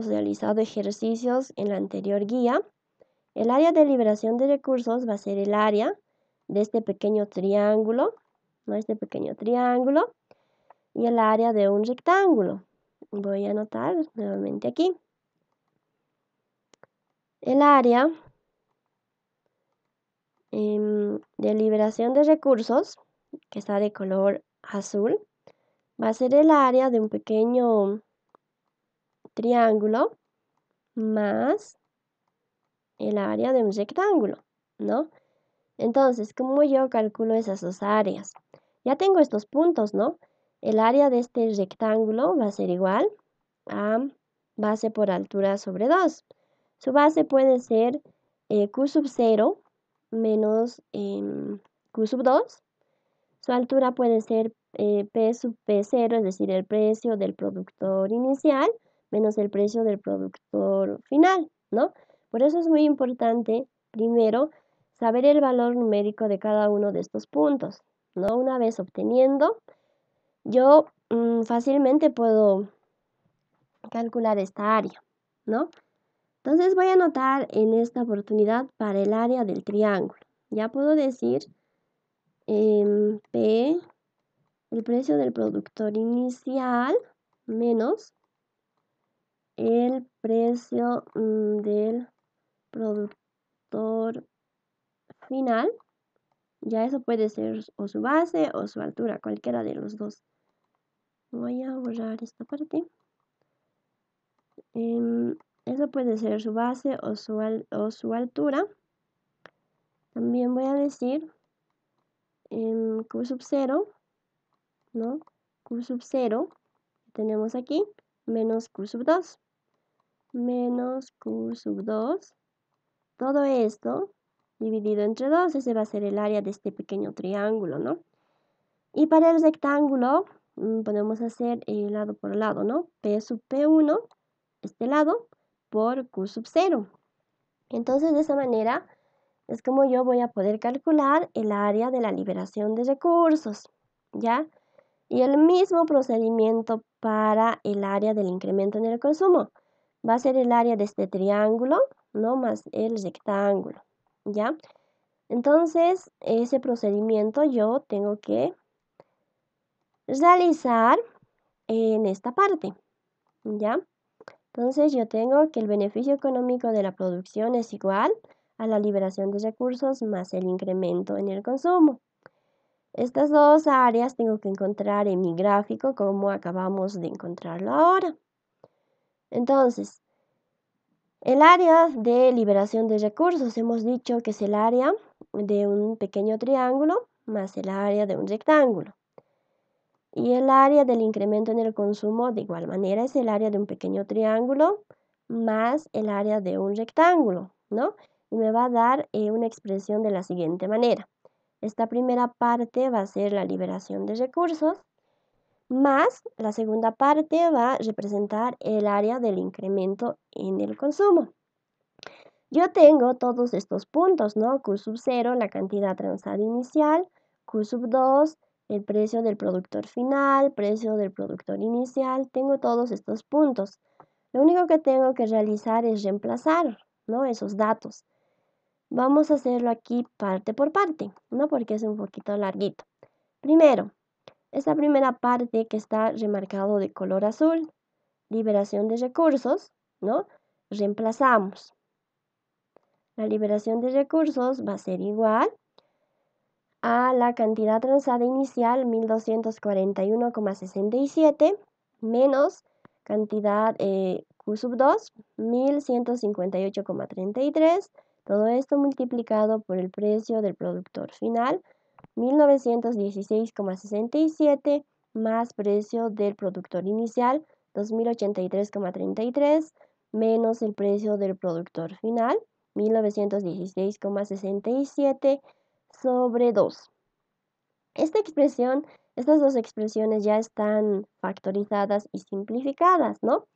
realizado ejercicios en la anterior guía. El área de liberación de recursos va a ser el área de este pequeño triángulo, ¿no? Este pequeño triángulo, y el área de un rectángulo. Voy a anotar nuevamente aquí. El área de liberación de recursos, que está de color azul, va a ser el área de un pequeño triángulo más el área de un rectángulo, ¿no? Entonces, ¿cómo yo calculo esas dos áreas? Ya tengo estos puntos, ¿no? El área de este rectángulo va a ser igual a base por altura sobre 2. Su base puede ser Q sub 0 menos Q sub 2. Su altura puede ser P sub P0, es decir, el precio del productor inicial menos el precio del productor final, ¿no? Por eso es muy importante, primero, saber el valor numérico de cada uno de estos puntos, ¿no? Una vez obteniendo, yo fácilmente puedo calcular esta área, ¿no? Entonces voy a anotar en esta oportunidad para el área del triángulo. Ya puedo decir P, el precio del productor inicial, menos el precio del productor final. Ya eso puede ser o su base o su altura, cualquiera de los dos. Voy a borrar esta parte. Eso puede ser su base o su altura. También voy a decir Q sub 0, ¿no? Q sub 0, tenemos aquí, menos Q sub 2. Menos Q sub 2. Todo esto dividido entre 2, ese va a ser el área de este pequeño triángulo, ¿no? Y para el rectángulo podemos hacer lado por lado, ¿no? P sub P1, este lado, por Q sub 0. Entonces, de esa manera es como yo voy a poder calcular el área de la liberación de recursos, ¿ya? Y el mismo procedimiento para el área del incremento en el consumo. Va a ser el área de este triángulo, ¿no? Más el rectángulo, ¿ya? Entonces, ese procedimiento yo tengo que realizar en esta parte, ¿ya? Entonces, yo tengo que el beneficio económico de la producción es igual a la liberación de recursos más el incremento en el consumo. Estas dos áreas tengo que encontrar en mi gráfico como acabamos de encontrarlo ahora. Entonces, el área de liberación de recursos hemos dicho que es el área de un pequeño triángulo más el área de un rectángulo. Y el área del incremento en el consumo de igual manera es el área de un pequeño triángulo más el área de un rectángulo, ¿no? Y me va a dar una expresión de la siguiente manera. Esta primera parte va a ser la liberación de recursos, más la segunda parte va a representar el área del incremento en el consumo. Yo tengo todos estos puntos, ¿no? Q sub 0, la cantidad transada inicial, Q sub 2, el precio del productor final, precio del productor inicial, tengo todos estos puntos. Lo único que tengo que realizar es reemplazar, ¿no? Esos datos. Vamos a hacerlo aquí parte por parte, ¿no? Porque es un poquito larguito. Primero, esta primera parte que está remarcado de color azul, liberación de recursos, ¿no? Reemplazamos. La liberación de recursos va a ser igual a la cantidad transada inicial 1241,67 menos cantidad Q sub 2 1158,33. Todo esto multiplicado por el precio del productor final 1916,67 más precio del productor inicial 2083,33 menos el precio del productor final 1916,67 sobre 2. Estas dos expresiones ya están factorizadas y simplificadas, ¿no?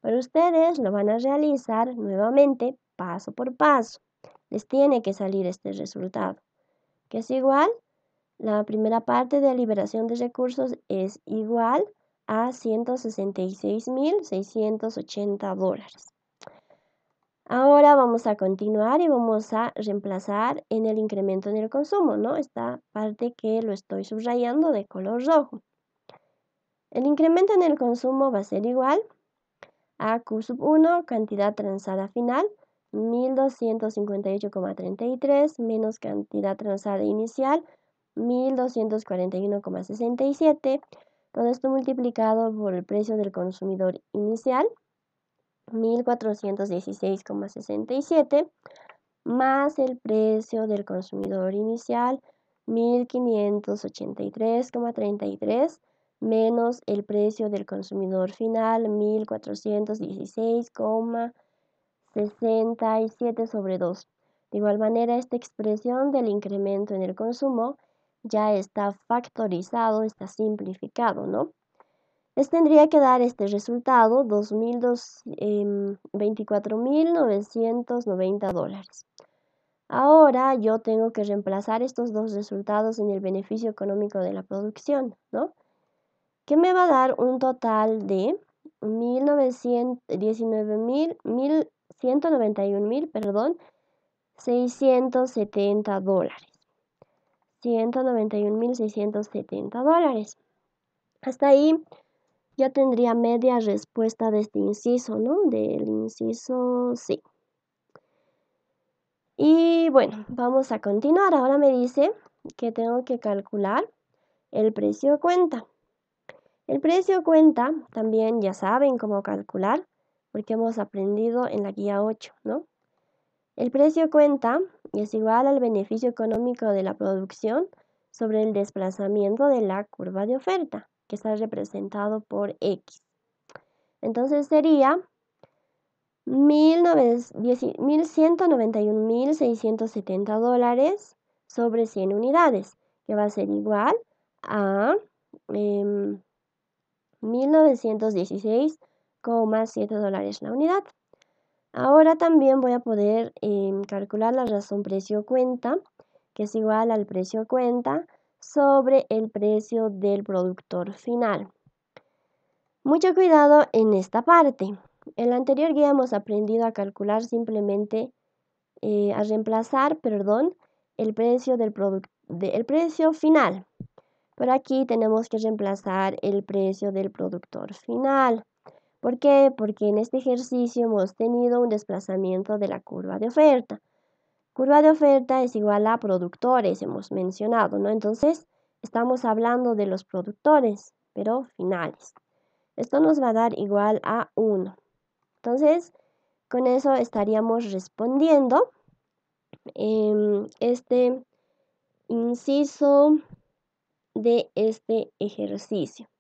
Pero ustedes lo van a realizar nuevamente paso por paso. Les tiene que salir este resultado, que es igual. La primera parte de liberación de recursos es igual a $166,680. Ahora vamos a continuar y vamos a reemplazar en el incremento en el consumo, ¿no? Esta parte que lo estoy subrayando de color rojo. El incremento en el consumo va a ser igual a Q sub 1, cantidad transada final, 1258,33 menos cantidad transada inicial, 1241,67. Todo esto multiplicado por el precio del consumidor inicial, 1416,67, más el precio del consumidor inicial, 1583,33, menos el precio del consumidor final, 1416,67 sobre 2. De igual manera, esta expresión del incremento en el consumo ya está factorizado, está simplificado, ¿no? Les tendría que dar este resultado, $24,990. Ahora yo tengo que reemplazar estos dos resultados en el beneficio económico de la producción, ¿no? Que me va a dar un total de 670 dólares. $191.670. Hasta ahí ya tendría media respuesta de este inciso, ¿no? Del inciso C. Y bueno, vamos a continuar. Ahora me dice que tengo que calcular el precio cuenta. El precio cuenta también ya saben cómo calcular porque hemos aprendido en la guía 8, ¿no? El precio cuenta es igual al beneficio económico de la producción sobre el desplazamiento de la curva de oferta, que está representado por X. Entonces sería 191.670 dólares sobre 100 unidades, que va a ser igual a 1.916,7 dólares la unidad. Ahora también voy a poder calcular la razón precio cuenta, que es igual al precio cuenta sobre el precio del productor final. Mucho cuidado en esta parte. En la anterior guía hemos aprendido a calcular simplemente, a reemplazar, el precio del precio final. Pero aquí tenemos que reemplazar el precio del productor final. ¿Por qué? Porque en este ejercicio hemos tenido un desplazamiento de la curva de oferta. Curva de oferta es igual a productores, hemos mencionado, ¿no? Entonces, estamos hablando de los productores, pero finales. Esto nos va a dar igual a 1. Entonces, con eso estaríamos respondiendo este inciso de este ejercicio.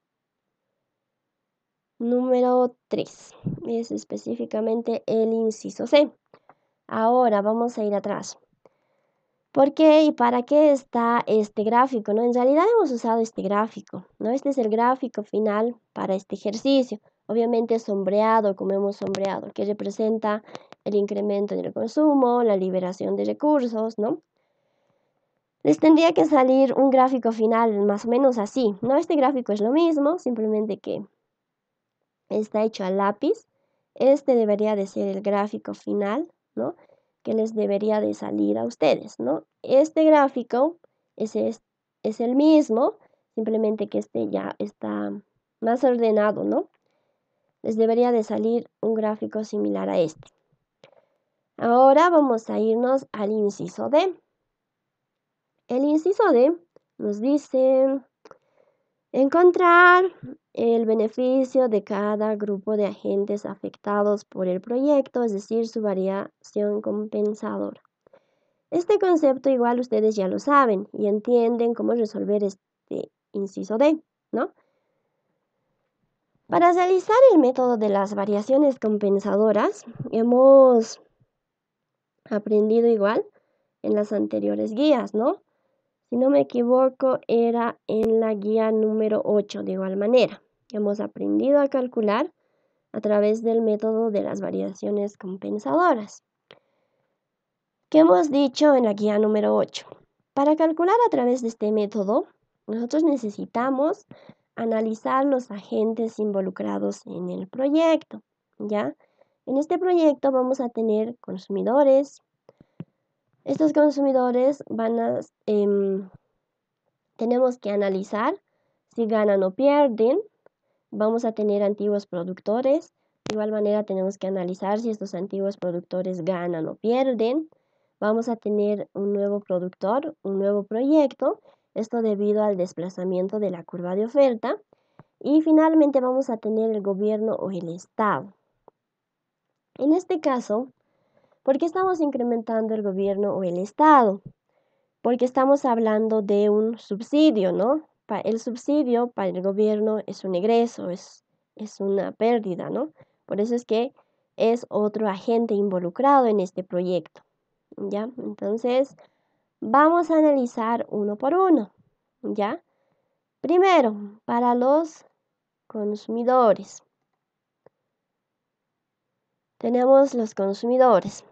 Número 3 es específicamente el inciso C. Ahora vamos a ir atrás. ¿Por qué y para qué está este gráfico? ¿No? En realidad hemos usado este gráfico, ¿no? Este es el gráfico final para este ejercicio. Obviamente sombreado, como hemos sombreado, que representa el incremento en el consumo, la liberación de recursos, ¿no? Les tendría que salir un gráfico final más o menos así, ¿no? Este gráfico es lo mismo, simplemente que está hecho a lápiz. Este debería de ser el gráfico final, ¿no? Que les debería de salir a ustedes, ¿no? Este gráfico es el mismo, simplemente que este ya está más ordenado, ¿no? Les debería de salir un gráfico similar a este. Ahora vamos a irnos al inciso D. El inciso D nos dice encontrar el beneficio de cada grupo de agentes afectados por el proyecto, es decir, su variación compensadora. Este concepto igual ustedes ya lo saben y entienden cómo resolver este inciso D, ¿no? Para realizar el método de las variaciones compensadoras, hemos aprendido igual en las anteriores guías, ¿no? Si no me equivoco, era en la guía número 8 de igual manera. Hemos aprendido a calcular a través del método de las variaciones compensadoras. ¿Qué hemos dicho en la guía número 8? Para calcular a través de este método, nosotros necesitamos analizar los agentes involucrados en el proyecto, ¿ya? En este proyecto vamos a tener consumidores. Estos consumidores tenemos que analizar si ganan o pierden. Vamos a tener antiguos productores. De igual manera tenemos que analizar si estos antiguos productores ganan o pierden. Vamos a tener un nuevo productor, un nuevo proyecto. Esto debido al desplazamiento de la curva de oferta. Y finalmente vamos a tener el gobierno o el Estado. En este caso, ¿por qué estamos incrementando el gobierno o el Estado? Porque estamos hablando de un subsidio, ¿no? El subsidio para el gobierno es un egreso, es una pérdida, ¿no? Por eso es que es otro agente involucrado en este proyecto, ¿ya? Entonces, vamos a analizar uno por uno, ¿ya? Primero, para los consumidores. Tenemos los consumidores.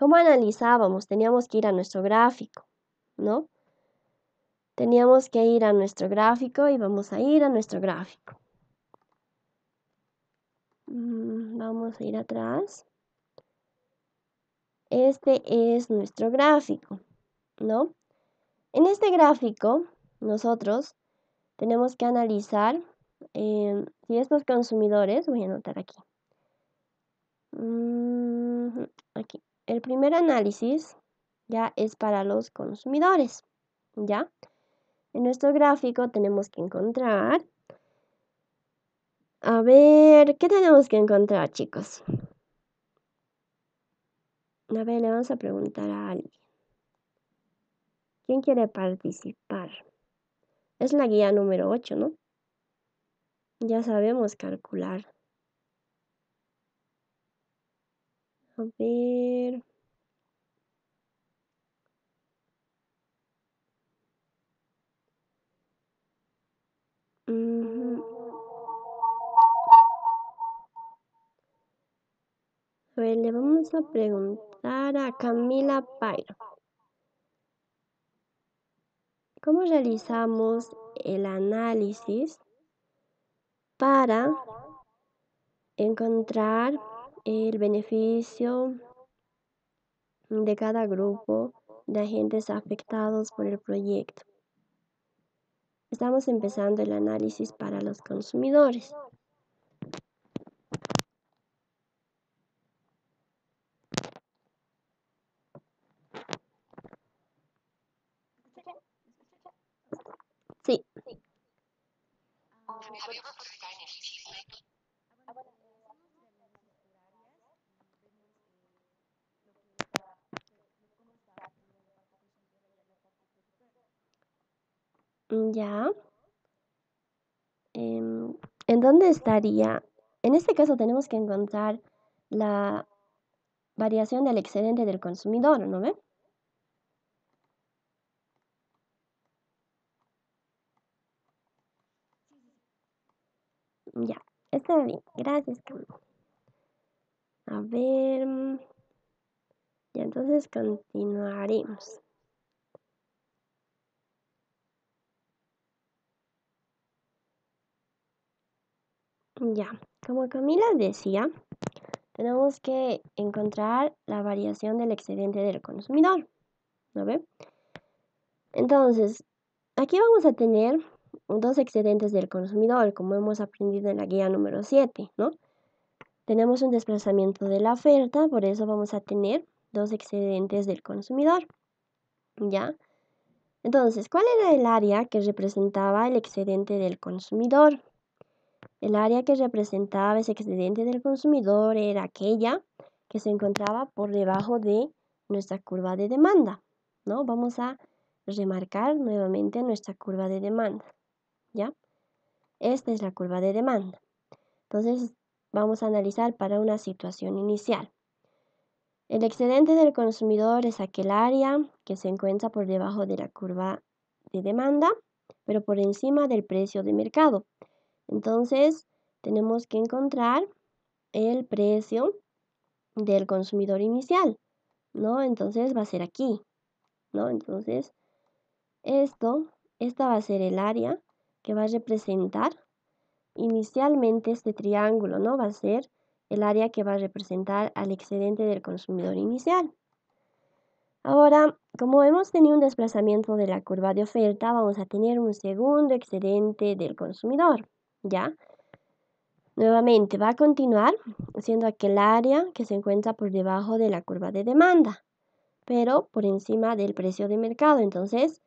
¿cómo analizábamos? Teníamos que ir a nuestro gráfico, ¿no? Teníamos que ir a nuestro gráfico y vamos a ir a nuestro gráfico. Vamos a ir atrás. Este es nuestro gráfico, ¿no? En este gráfico, nosotros tenemos que analizar si estos consumidores, voy a anotar aquí. Aquí. El primer análisis ya es para los consumidores, ¿ya? En nuestro gráfico tenemos que encontrar. A ver, ¿qué tenemos que encontrar, chicos? A ver, le vamos a preguntar a alguien. ¿Quién quiere participar? Es la guía número 8, ¿no? Ya sabemos calcular. A ver. A ver, le vamos a preguntar a Camila Pairo. ¿Cómo realizamos el análisis para encontrar el beneficio de cada grupo de agentes afectados por el proyecto? Estamos empezando el análisis para los consumidores. Sí. Ya. ¿En dónde estaría? En este caso tenemos que encontrar la variación del excedente del consumidor, ¿no ve? Ya, está bien. Gracias, Camila. A ver. Ya, entonces continuaremos. Ya, como Camila decía, tenemos que encontrar la variación del excedente del consumidor, ¿no ve? Entonces, aquí vamos a tener dos excedentes del consumidor, como hemos aprendido en la guía número 7, ¿no? Tenemos un desplazamiento de la oferta, por eso vamos a tener dos excedentes del consumidor, ¿ya? Entonces, ¿cuál era el área que representaba el excedente del consumidor? El área que representaba ese excedente del consumidor era aquella que se encontraba por debajo de nuestra curva de demanda, ¿no? Vamos a remarcar nuevamente nuestra curva de demanda, ¿ya? Esta es la curva de demanda. Entonces, vamos a analizar para una situación inicial. El excedente del consumidor es aquel área que se encuentra por debajo de la curva de demanda, pero por encima del precio de mercado. Entonces, tenemos que encontrar el precio del consumidor inicial, ¿no? Entonces va a ser aquí, ¿no? Entonces, esta va a ser el área que va a representar inicialmente este triángulo, ¿no? Va a ser el área que va a representar al excedente del consumidor inicial. Ahora, como hemos tenido un desplazamiento de la curva de oferta, vamos a tener un segundo excedente del consumidor, ¿ya? Nuevamente va a continuar siendo aquel área que se encuentra por debajo de la curva de demanda, pero por encima del precio de mercado. Entonces,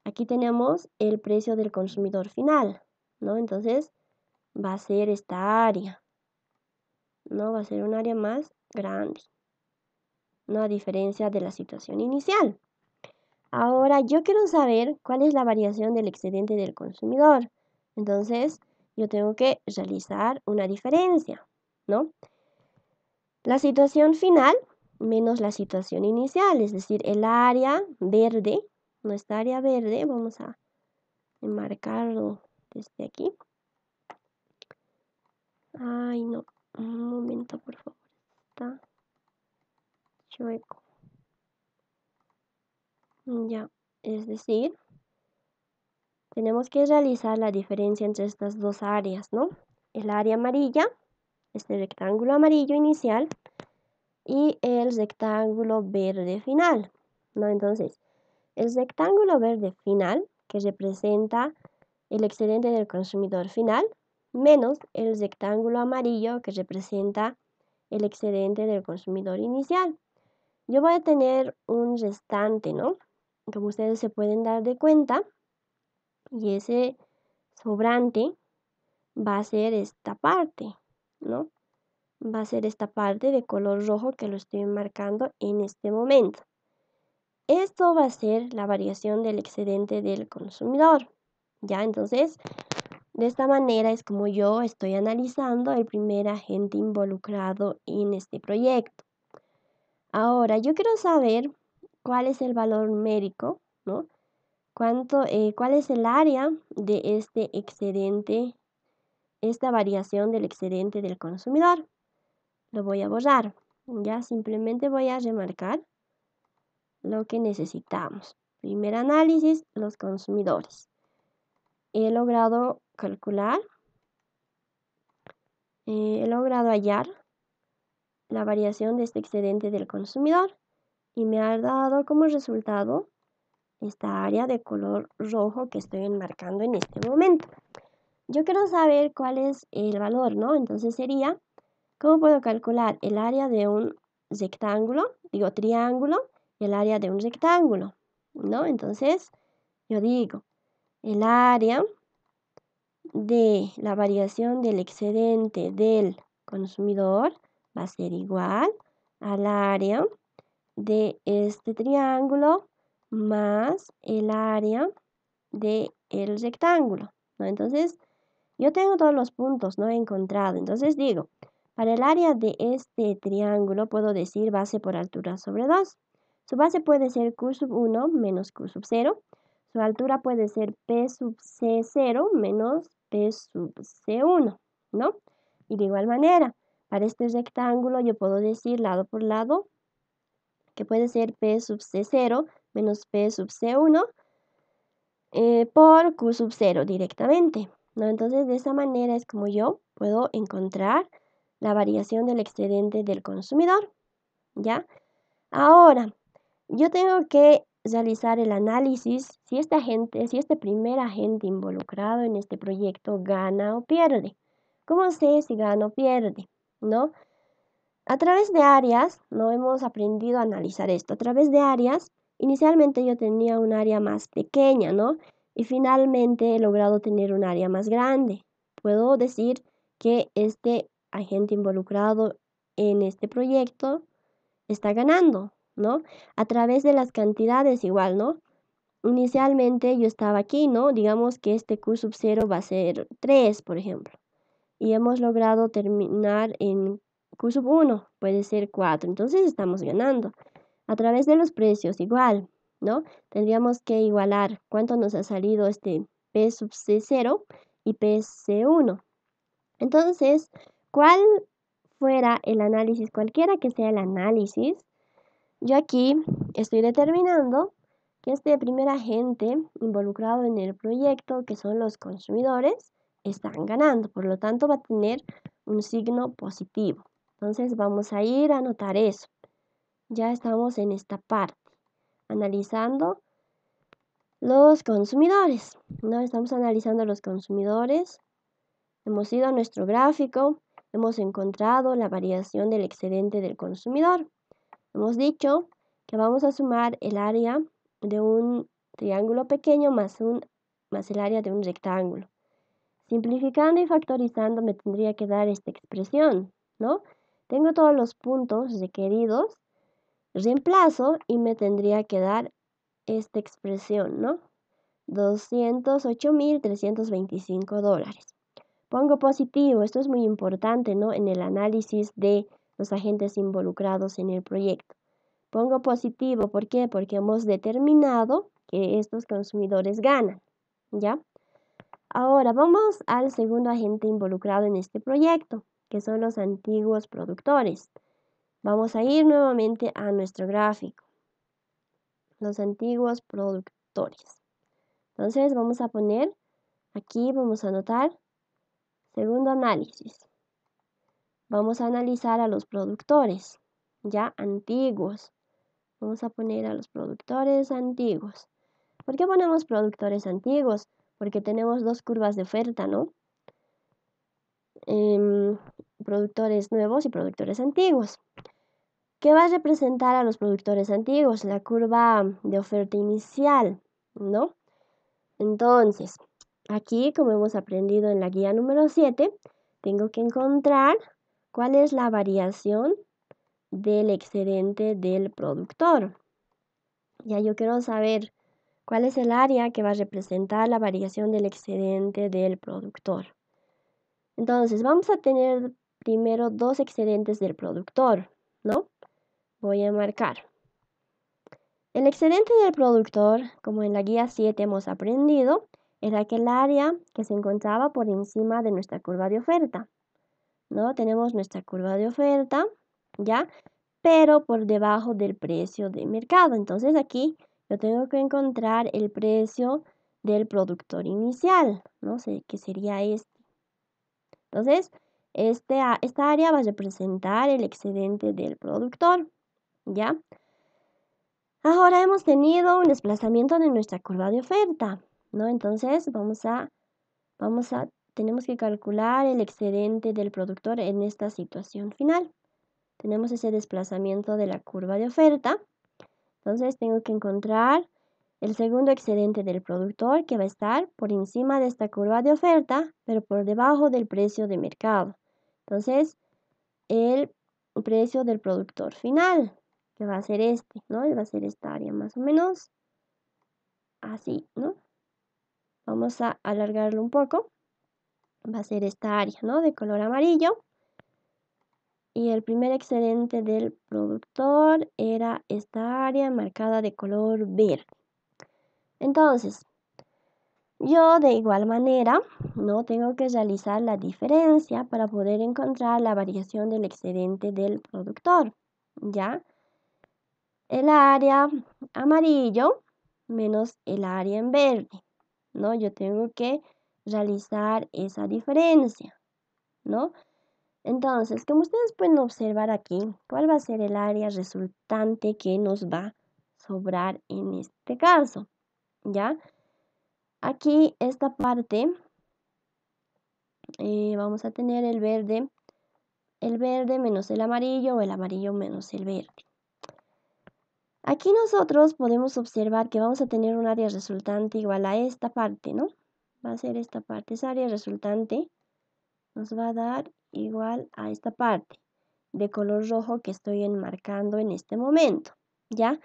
aquí tenemos el precio del consumidor final, ¿no? Entonces, va a ser esta área, ¿no? Va a ser un área más grande, ¿no? A diferencia de la situación inicial. Ahora, yo quiero saber cuál es la variación del excedente del consumidor. Entonces, yo tengo que realizar una diferencia, ¿no? La situación final menos la situación inicial, es decir, el área verde, nuestra área verde, vamos a enmarcarlo desde aquí. Ay, no, un momento, por favor, está chueco. Ya, es decir, tenemos que realizar la diferencia entre estas dos áreas, ¿no? El área amarilla, este rectángulo amarillo inicial, y el rectángulo verde final, ¿no? Entonces, el rectángulo verde final, que representa el excedente del consumidor final, menos el rectángulo amarillo, que representa el excedente del consumidor inicial. Yo voy a tener un restante, ¿no? Como ustedes se pueden dar de cuenta, y ese sobrante va a ser esta parte, ¿no? Va a ser esta parte de color rojo que lo estoy marcando en este momento. Esto va a ser la variación del excedente del consumidor. Ya, entonces, de esta manera es como yo estoy analizando el primer agente involucrado en este proyecto. Ahora, yo quiero saber cuál es el valor numérico, ¿no? ¿Cuál es el área de este excedente, esta variación del excedente del consumidor? Lo voy a borrar. Ya simplemente voy a remarcar lo que necesitamos. Primer análisis, los consumidores. He logrado calcular, he logrado hallar la variación de este excedente del consumidor y me ha dado como resultado esta área de color rojo que estoy enmarcando en este momento. Yo quiero saber cuál es el valor, ¿no? Entonces sería, ¿cómo puedo calcular el área de un rectángulo? Digo triángulo, y el área de un rectángulo, ¿no? Entonces yo digo, el área de la variación del excedente del consumidor va a ser igual al área de este triángulo más el área del rectángulo, ¿no? Entonces, yo tengo todos los puntos, ¿no? Encontrado. Entonces digo, para el área de este triángulo puedo decir base por altura sobre 2. Su base puede ser Q sub 1 menos Q sub 0. Su altura puede ser P sub C0 menos P sub C1, ¿no? Y de igual manera, para este rectángulo yo puedo decir lado por lado que puede ser P sub C0 menos P sub C1 por Q sub 0 directamente, ¿no? Entonces de esa manera es como yo puedo encontrar la variación del excedente del consumidor, ¿ya? Ahora, yo tengo que realizar el análisis si este primer agente involucrado en este proyecto gana o pierde. ¿Cómo sé si gana o pierde? ¿No? A través de áreas, no hemos aprendido a analizar esto. A través de áreas, inicialmente yo tenía un área más pequeña, ¿no? Y finalmente he logrado tener un área más grande. Puedo decir que este agente involucrado en este proyecto está ganando, ¿no? A través de las cantidades igual, ¿no? Inicialmente yo estaba aquí, ¿no? Digamos que este Q sub 0 va a ser 3, por ejemplo. Y hemos logrado terminar en Q sub 1, puede ser 4. Entonces estamos ganando. A través de los precios igual, ¿no? Tendríamos que igualar cuánto nos ha salido este P sub C0 y P C1. Entonces, ¿cuál fuera el análisis, cualquiera que sea el análisis? Yo aquí estoy determinando que este primer agente involucrado en el proyecto, que son los consumidores, están ganando. Por lo tanto, va a tener un signo positivo. Entonces, vamos a ir a anotar eso. Ya estamos en esta parte, analizando los consumidores, ¿no? Estamos analizando los consumidores. Hemos ido a nuestro gráfico, hemos encontrado la variación del excedente del consumidor. Hemos dicho que vamos a sumar el área de un triángulo pequeño más el área de un rectángulo. Simplificando y factorizando me tendría que dar esta expresión, ¿no? Tengo todos los puntos requeridos, reemplazo y me tendría que dar esta expresión, ¿no? $208,325. Pongo positivo, esto es muy importante, ¿no? En el análisis de los agentes involucrados en el proyecto. Pongo positivo, ¿por qué? Porque hemos determinado que estos consumidores ganan, ¿ya? Ahora vamos al segundo agente involucrado en este proyecto, que son los antiguos productores. Vamos a ir nuevamente a nuestro gráfico. los antiguos productores. Entonces vamos a poner, aquí vamos a anotar, segundo análisis. Vamos a analizar a los productores, ya antiguos. Vamos a poner a los productores antiguos. ¿Por qué ponemos productores antiguos? Porque tenemos dos curvas de oferta, ¿no? Productores nuevos y productores antiguos. ¿Qué va a representar a los productores antiguos? La curva de oferta inicial, ¿no? Entonces, aquí, como hemos aprendido en la guía número 7, tengo que encontrar cuál es la variación del excedente del productor. Ya yo quiero saber cuál es el área que va a representar la variación del excedente del productor. Entonces, vamos a tener primero dos excedentes del productor, ¿no? Voy a marcar. El excedente del productor, como en la guía 7 hemos aprendido, era aquel área que se encontraba por encima de nuestra curva de oferta, ¿no? Tenemos nuestra curva de oferta, ¿ya? Pero por debajo del precio de mercado. Entonces aquí yo tengo que encontrar el precio del productor inicial, ¿no? Que sería este. Entonces, esta área va a representar el excedente del productor, ¿ya? Ahora hemos tenido un desplazamiento de nuestra curva de oferta, ¿no? Entonces, tenemos que calcular el excedente del productor en esta situación final. Tenemos ese desplazamiento de la curva de oferta. Entonces, tengo que encontrar el segundo excedente del productor que va a estar por encima de esta curva de oferta, pero por debajo del precio de mercado. Entonces, el precio del productor final, que va a ser este, ¿no? Va a ser esta área más o menos así, ¿no? Vamos a alargarlo un poco. Va a ser esta área, ¿no? De color amarillo. Y el primer excedente del productor era esta área marcada de color verde. Entonces, yo de igual manera, ¿no? Tengo que realizar la diferencia para poder encontrar la variación del excedente del productor, ¿ya? El área amarillo menos el área en verde, ¿no? Yo tengo que realizar esa diferencia, ¿no? Entonces, como ustedes pueden observar aquí, ¿cuál va a ser el área resultante que nos va a sobrar en este caso? ¿Ya? Aquí esta parte, vamos a tener el verde menos el amarillo o el amarillo menos el verde. Aquí nosotros podemos observar que vamos a tener un área resultante igual a esta parte, ¿no? Va a ser esta parte, esa área resultante nos va a dar igual a esta parte de color rojo que estoy enmarcando en este momento, ¿ya?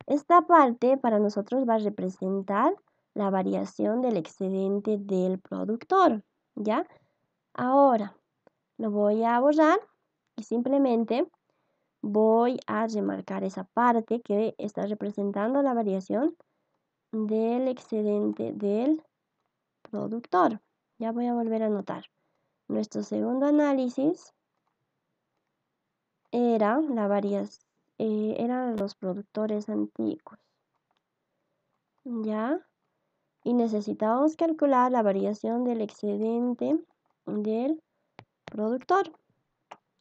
Esta parte para nosotros va a representar la variación del excedente del productor, ¿ya? Ahora lo voy a borrar y simplemente voy a remarcar esa parte que está representando la variación del excedente del productor. Ya voy a volver a anotar. Nuestro segundo análisis eran los productores antiguos, ¿ya? Y necesitamos calcular la variación del excedente del productor.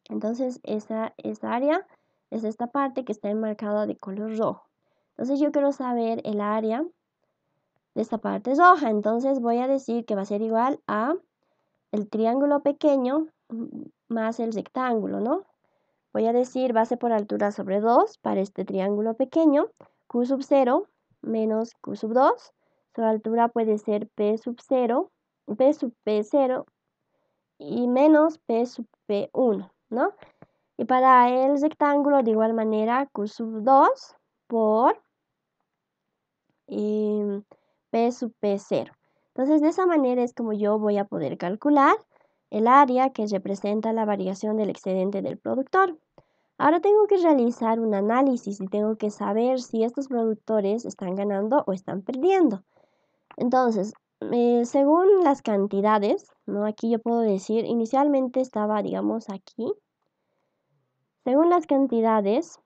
Entonces, esa área es esta parte que está enmarcada de color rojo. Entonces, yo quiero saber el área de esta parte roja. Entonces, voy a decir que va a ser igual a el triángulo pequeño más el rectángulo, ¿no? Voy a decir base por altura sobre 2 para este triángulo pequeño, Q sub 0 menos Q sub 2. Su altura puede ser P sub 0, P sub P0 y menos P sub P1, ¿no? Y para el rectángulo de igual manera Q sub 2 por P sub P0. Entonces de esa manera es como yo voy a poder calcular el área que representa la variación del excedente del productor. Ahora tengo que realizar un análisis y tengo que saber si estos productores están ganando o están perdiendo. Entonces, según las cantidades, ¿no? Aquí yo puedo decir, inicialmente estaba, digamos, aquí. Según las cantidades,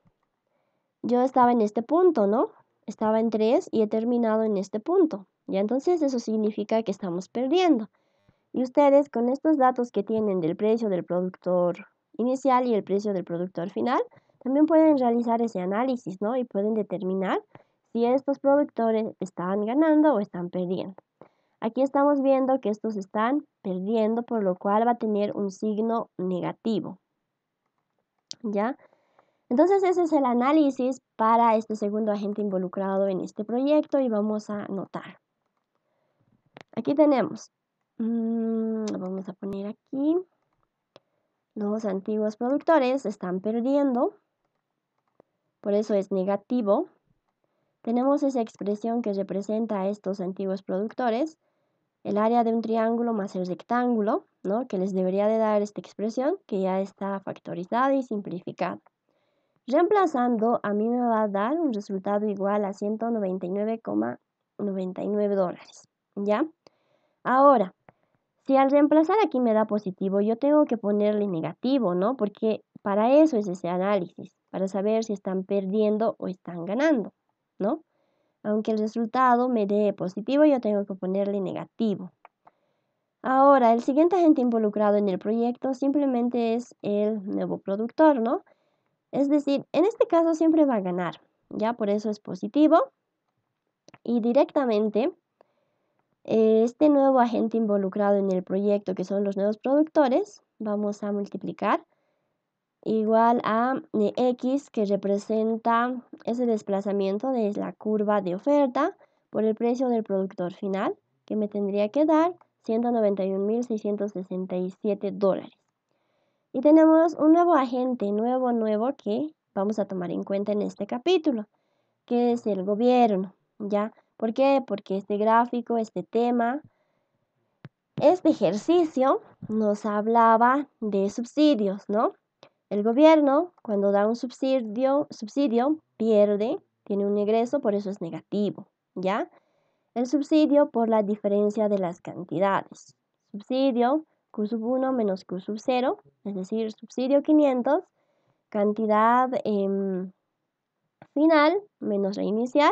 yo estaba en este punto, ¿no? estaba en 3 y he terminado en este punto. Ya entonces eso significa que estamos perdiendo. Y ustedes con estos datos que tienen del precio del productor inicial y el precio del productor final, también pueden realizar ese análisis, ¿no? Y pueden determinar si estos productores están ganando o están perdiendo. Aquí estamos viendo que estos están perdiendo, por lo cual va a tener un signo negativo. ¿Ya? Entonces ese es el análisis para este segundo agente involucrado en este proyecto y vamos a anotar. Aquí tenemos, vamos a poner aquí, los antiguos productores están perdiendo, por eso es negativo. Tenemos esa expresión que representa a estos antiguos productores, el área de un triángulo más el rectángulo, ¿no? Que les debería de dar esta expresión, que ya está factorizada y simplificada. Reemplazando, a mí me va a dar un resultado igual a $199,99, ¿ya? Ahora, si al reemplazar aquí me da positivo, yo tengo que ponerle negativo, ¿no? Porque para eso es ese análisis, para saber si están perdiendo o están ganando, ¿no? Aunque el resultado me dé positivo, yo tengo que ponerle negativo. Ahora, el siguiente agente involucrado en el proyecto simplemente es el nuevo productor, ¿no? Es decir, en este caso siempre va a ganar, ¿ya? Por eso es positivo. Y directamente, este nuevo agente involucrado en el proyecto, que son los nuevos productores, vamos a multiplicar igual a X, que representa ese desplazamiento de la curva de oferta por el precio del productor final, que me tendría que dar $191,667. Y tenemos un nuevo agente, nuevo que vamos a tomar en cuenta en este capítulo, que es el gobierno, ¿ya? ¿Por qué? Porque este gráfico, este tema, este ejercicio nos hablaba de subsidios, ¿no? El gobierno, cuando da un subsidio pierde, tiene un egreso, por eso es negativo, ¿ya? El subsidio por la diferencia de las cantidades. Subsidio Q1 menos Q0, es decir, subsidio 500, cantidad final menos la inicial,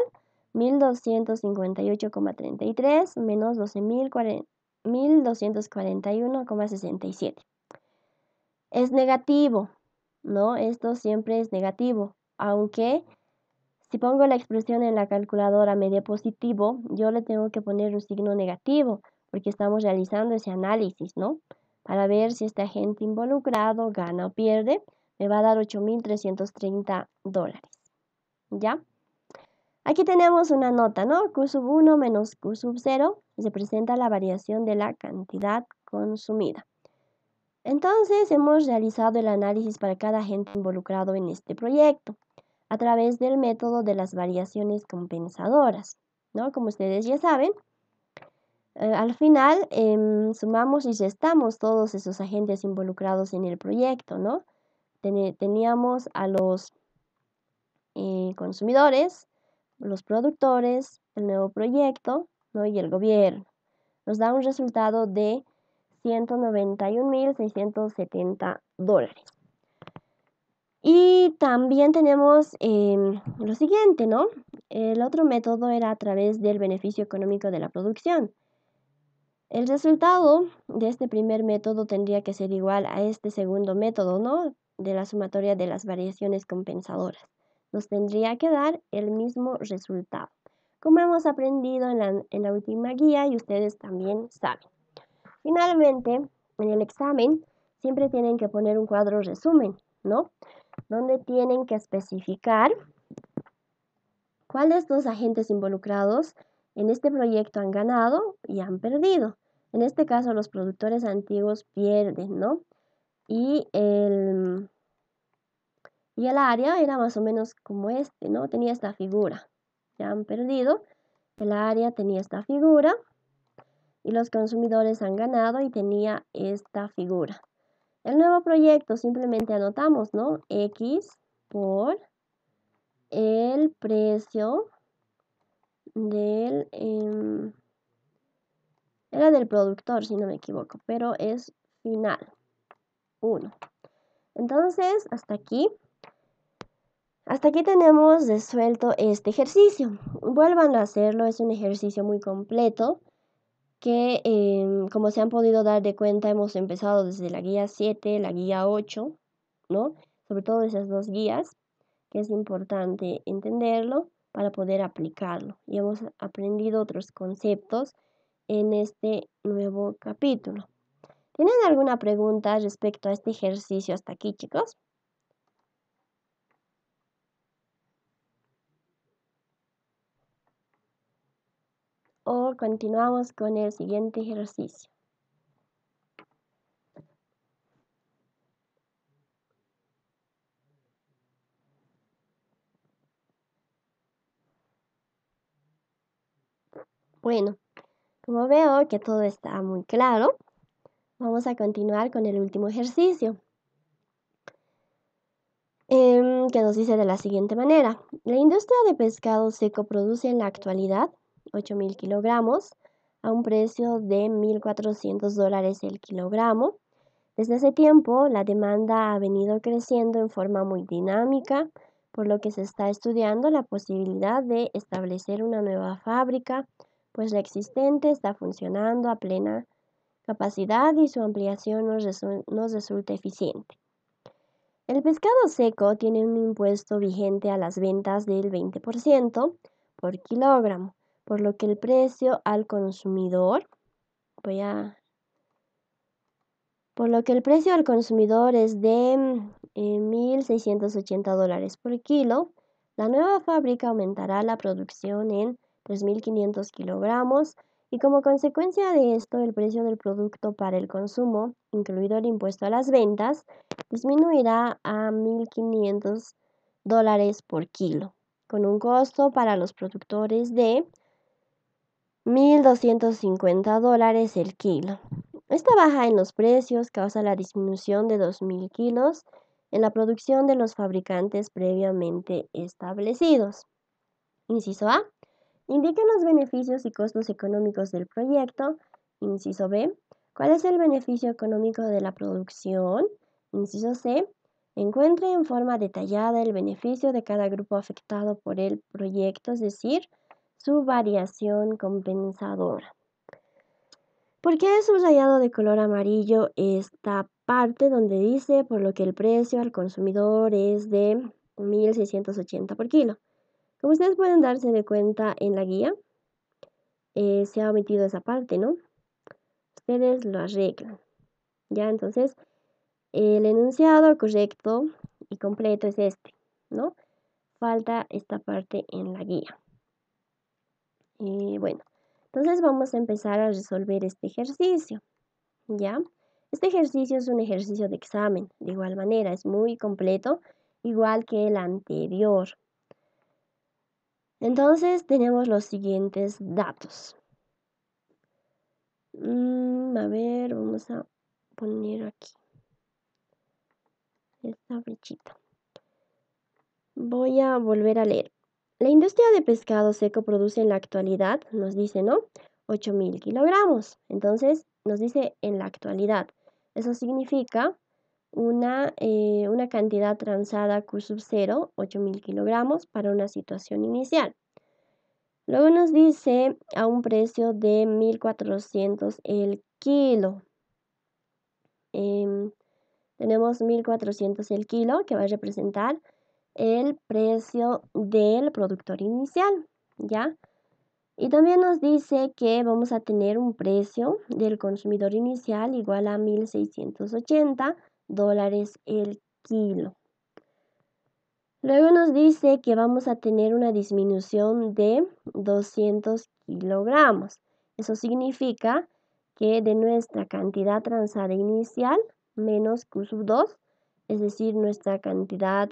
1.258,33 menos 12.241,67. Es negativo, ¿no? Esto siempre es negativo, aunque si pongo la expresión en la calculadora me dé positivo, yo le tengo que poner un signo negativo, porque estamos realizando ese análisis, ¿no? Para ver si este agente involucrado gana o pierde, me va a dar $8.330, ¿ya? Aquí tenemos una nota, ¿no? Q1 menos Q0 representa la variación de la cantidad consumida. Entonces, hemos realizado el análisis para cada agente involucrado en este proyecto a través del método de las variaciones compensadoras, ¿no? Como ustedes ya saben, al final sumamos y restamos todos esos agentes involucrados en el proyecto, ¿no? Teníamos a los consumidores, los productores, el nuevo proyecto, ¿no? Y el gobierno. Nos da un resultado de $191,670. Y también tenemos lo siguiente, ¿no? El otro método era a través del beneficio económico de la producción. El resultado de este primer método tendría que ser igual a este segundo método, ¿no? De la sumatoria de las variaciones compensadoras. Nos tendría que dar el mismo resultado, como hemos aprendido en la última guía y ustedes también saben. Finalmente, en el examen siempre tienen que poner un cuadro resumen, ¿no? Donde tienen que especificar cuál de estos agentes involucrados en este proyecto han ganado y han perdido. En este caso, los productores antiguos pierden, ¿no? Y el área era más o menos como este, ¿no? Tenía esta figura. Ya han perdido. El área tenía esta figura. Y los consumidores han ganado y tenía esta figura. El nuevo proyecto simplemente anotamos, ¿no? X por el precio del... era del productor, si no me equivoco, pero es final. 1. Entonces, hasta aquí Hasta aquí tenemos resuelto este ejercicio. Vuelvan a hacerlo, es un ejercicio muy completo que, como se han podido dar de cuenta, hemos empezado desde la guía 7, la guía 8, ¿no? Sobre todo esas dos guías, que es importante entenderlo para poder aplicarlo. Y hemos aprendido otros conceptos en este nuevo capítulo. ¿Tienen alguna pregunta respecto a este ejercicio hasta aquí, chicos? O continuamos con el siguiente ejercicio. Bueno, como veo que todo está muy claro, vamos a continuar con el último ejercicio, que nos dice de la siguiente manera. La industria de pescado seco produce en la actualidad 8.000 kilogramos a un precio de $1.400 el kilogramo. Desde hace tiempo, la demanda ha venido creciendo en forma muy dinámica, por lo que se está estudiando la posibilidad de establecer una nueva fábrica, pues la existente está funcionando a plena capacidad y su ampliación nos resulta eficiente. El pescado seco tiene un impuesto vigente a las ventas del 20% por kilogramo, por lo que el precio al consumidor, es de $1.680 por kilo. La nueva fábrica aumentará la producción en 3.500 kilogramos y como consecuencia de esto el precio del producto para el consumo, incluido el impuesto a las ventas, disminuirá a $1.500 por kilo, con un costo para los productores de $1.250 el kilo. Esta baja en los precios causa la disminución de 2.000 kilos en la producción de los fabricantes previamente establecidos. Inciso A. Indiquen los beneficios y costos económicos del proyecto. Inciso B. ¿Cuál es el beneficio económico de la producción? Inciso C. Encuentre en forma detallada el beneficio de cada grupo afectado por el proyecto, es decir, su variación compensadora. ¿Por qué he subrayado de color amarillo esta parte donde dice por lo que el precio al consumidor es de 1.680 por kilo? Como ustedes pueden darse de cuenta en la guía, se ha omitido esa parte, ¿no? Ustedes lo arreglan. Ya, entonces, el enunciado correcto y completo es este, ¿no? Falta esta parte en la guía. Y bueno, entonces vamos a empezar a resolver este ejercicio, ¿ya? Este ejercicio es un ejercicio de examen, de igual manera, es muy completo, igual que el anterior. Entonces tenemos los siguientes datos. A ver, vamos a poner aquí esta flechita. Voy a volver a leer. La industria de pescado seco produce en la actualidad, nos dice, ¿no? 8.000 kilogramos. Entonces, nos dice en la actualidad. Eso significa una cantidad transada Q sub 0, 8.000 kilogramos, para una situación inicial. Luego nos dice a un precio de 1.400 el kilo. Tenemos 1.400 el kilo, que va a representar el precio del productor inicial, ¿ya? Y también nos dice que vamos a tener un precio del consumidor inicial igual a $1.680 el kilo. Luego nos dice que vamos a tener una disminución de 200 kilogramos. Eso significa que de nuestra cantidad transada inicial menos Q sub 2, es decir, nuestra cantidad,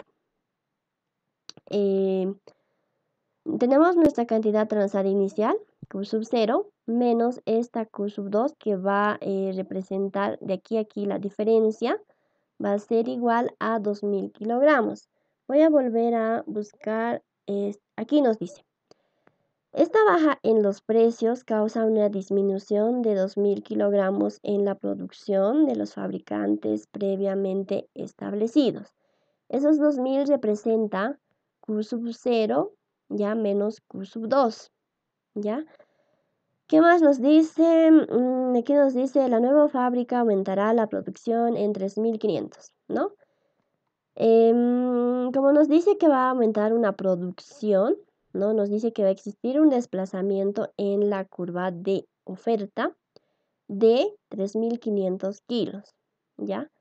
tenemos nuestra cantidad transada inicial, Q sub 0, menos esta Q sub 2 que va a representar de aquí a aquí la diferencia, va a ser igual a 2.000 kilogramos. Voy a volver a buscar, aquí nos dice, esta baja en los precios causa una disminución de 2.000 kilogramos en la producción de los fabricantes previamente establecidos. Esos 2.000 representa Q sub 0, ya, menos Q sub 2, ¿ya? ¿Qué más nos dice? Aquí nos dice, la nueva fábrica aumentará la producción en 3.500, ¿no? Como nos dice que va a aumentar una producción, ¿no? Nos dice que va a existir un desplazamiento en la curva de oferta de 3.500 kilos, ¿ya?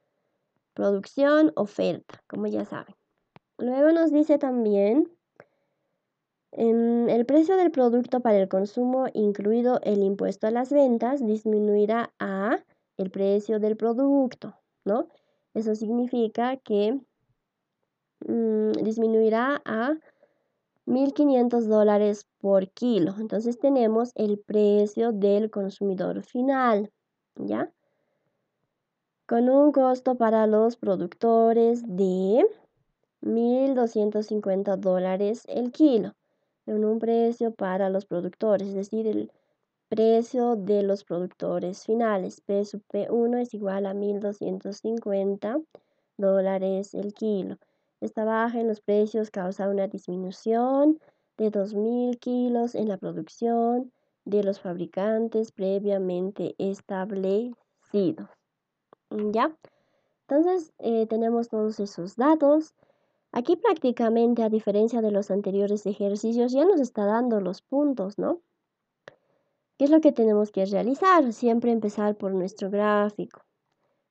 Producción, oferta, como ya saben. Luego nos dice también el precio del producto para el consumo, incluido el impuesto a las ventas, disminuirá a el precio del producto, ¿no? Eso significa que disminuirá a $1.500 por kilo. Entonces tenemos el precio del consumidor final, ¿ya? Con un costo para los productores de $1.250 el kilo, en un precio para los productores, es decir, el precio de los productores finales, P sub P1 es igual a $1.250 el kilo. Esta baja en los precios causa una disminución de 2.000 kilos en la producción de los fabricantes previamente establecidos, ¿ya? Entonces, tenemos todos esos datos. Aquí prácticamente, a diferencia de los anteriores ejercicios, ya nos está dando los puntos, ¿no? ¿Qué es lo que tenemos que realizar? Siempre empezar por nuestro gráfico.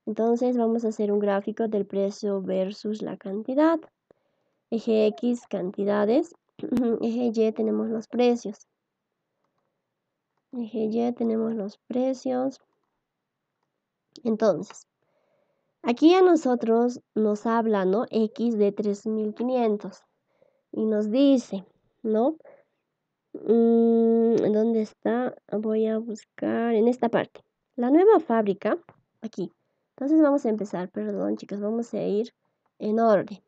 Entonces vamos a hacer un gráfico del precio versus la cantidad. Eje X, cantidades. Eje Y tenemos los precios. Eje Y tenemos los precios. Entonces, aquí a nosotros nos habla, ¿no? X de 3.500. Y nos dice, ¿no? ¿Dónde está? Voy a buscar en esta parte. La nueva fábrica, aquí. Entonces vamos a empezar, perdón chicos, vamos a ir en orden.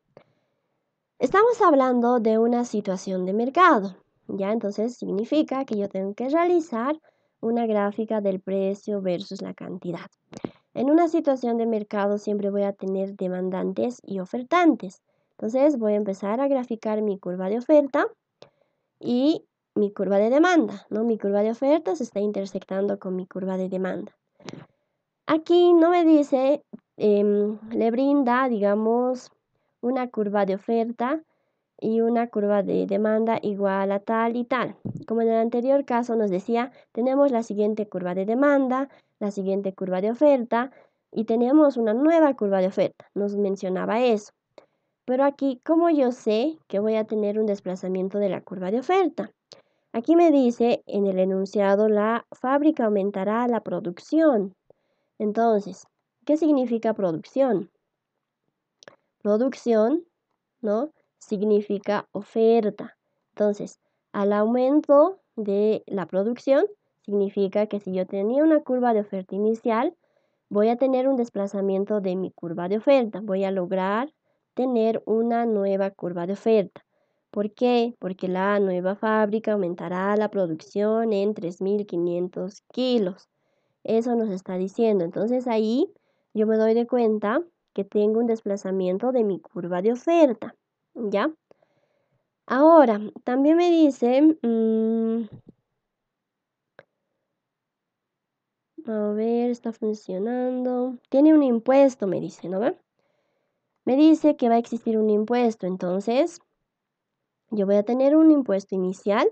Estamos hablando de una situación de mercado, ¿ya? Entonces significa que yo tengo que realizar una gráfica del precio versus la cantidad. En una situación de mercado siempre voy a tener demandantes y ofertantes. Entonces voy a empezar a graficar mi curva de oferta y mi curva de demanda, ¿no? Mi curva de oferta se está intersectando con mi curva de demanda. Aquí no me dice, le brinda, digamos, una curva de oferta y una curva de demanda igual a tal y tal. Como en el anterior caso nos decía, tenemos la siguiente curva de demanda, la siguiente curva de oferta y tenemos una nueva curva de oferta. Nos mencionaba eso. Pero aquí, ¿cómo yo sé que voy a tener un desplazamiento de la curva de oferta? Aquí me dice en el enunciado, la fábrica aumentará la producción. Entonces, ¿qué significa producción? Producción, ¿no? Significa oferta. Entonces, al aumento de la producción, significa que si yo tenía una curva de oferta inicial, voy a tener un desplazamiento de mi curva de oferta. Voy a lograr tener una nueva curva de oferta. ¿Por qué? Porque la nueva fábrica aumentará la producción en 3.500 kilos. Eso nos está diciendo. Entonces ahí yo me doy de cuenta que tengo un desplazamiento de mi curva de oferta. ¿Ya? Ahora, también me dice, a ver, está funcionando. Tiene un impuesto, me dice, ¿no ve? Me dice que va a existir un impuesto, entonces yo voy a tener un impuesto inicial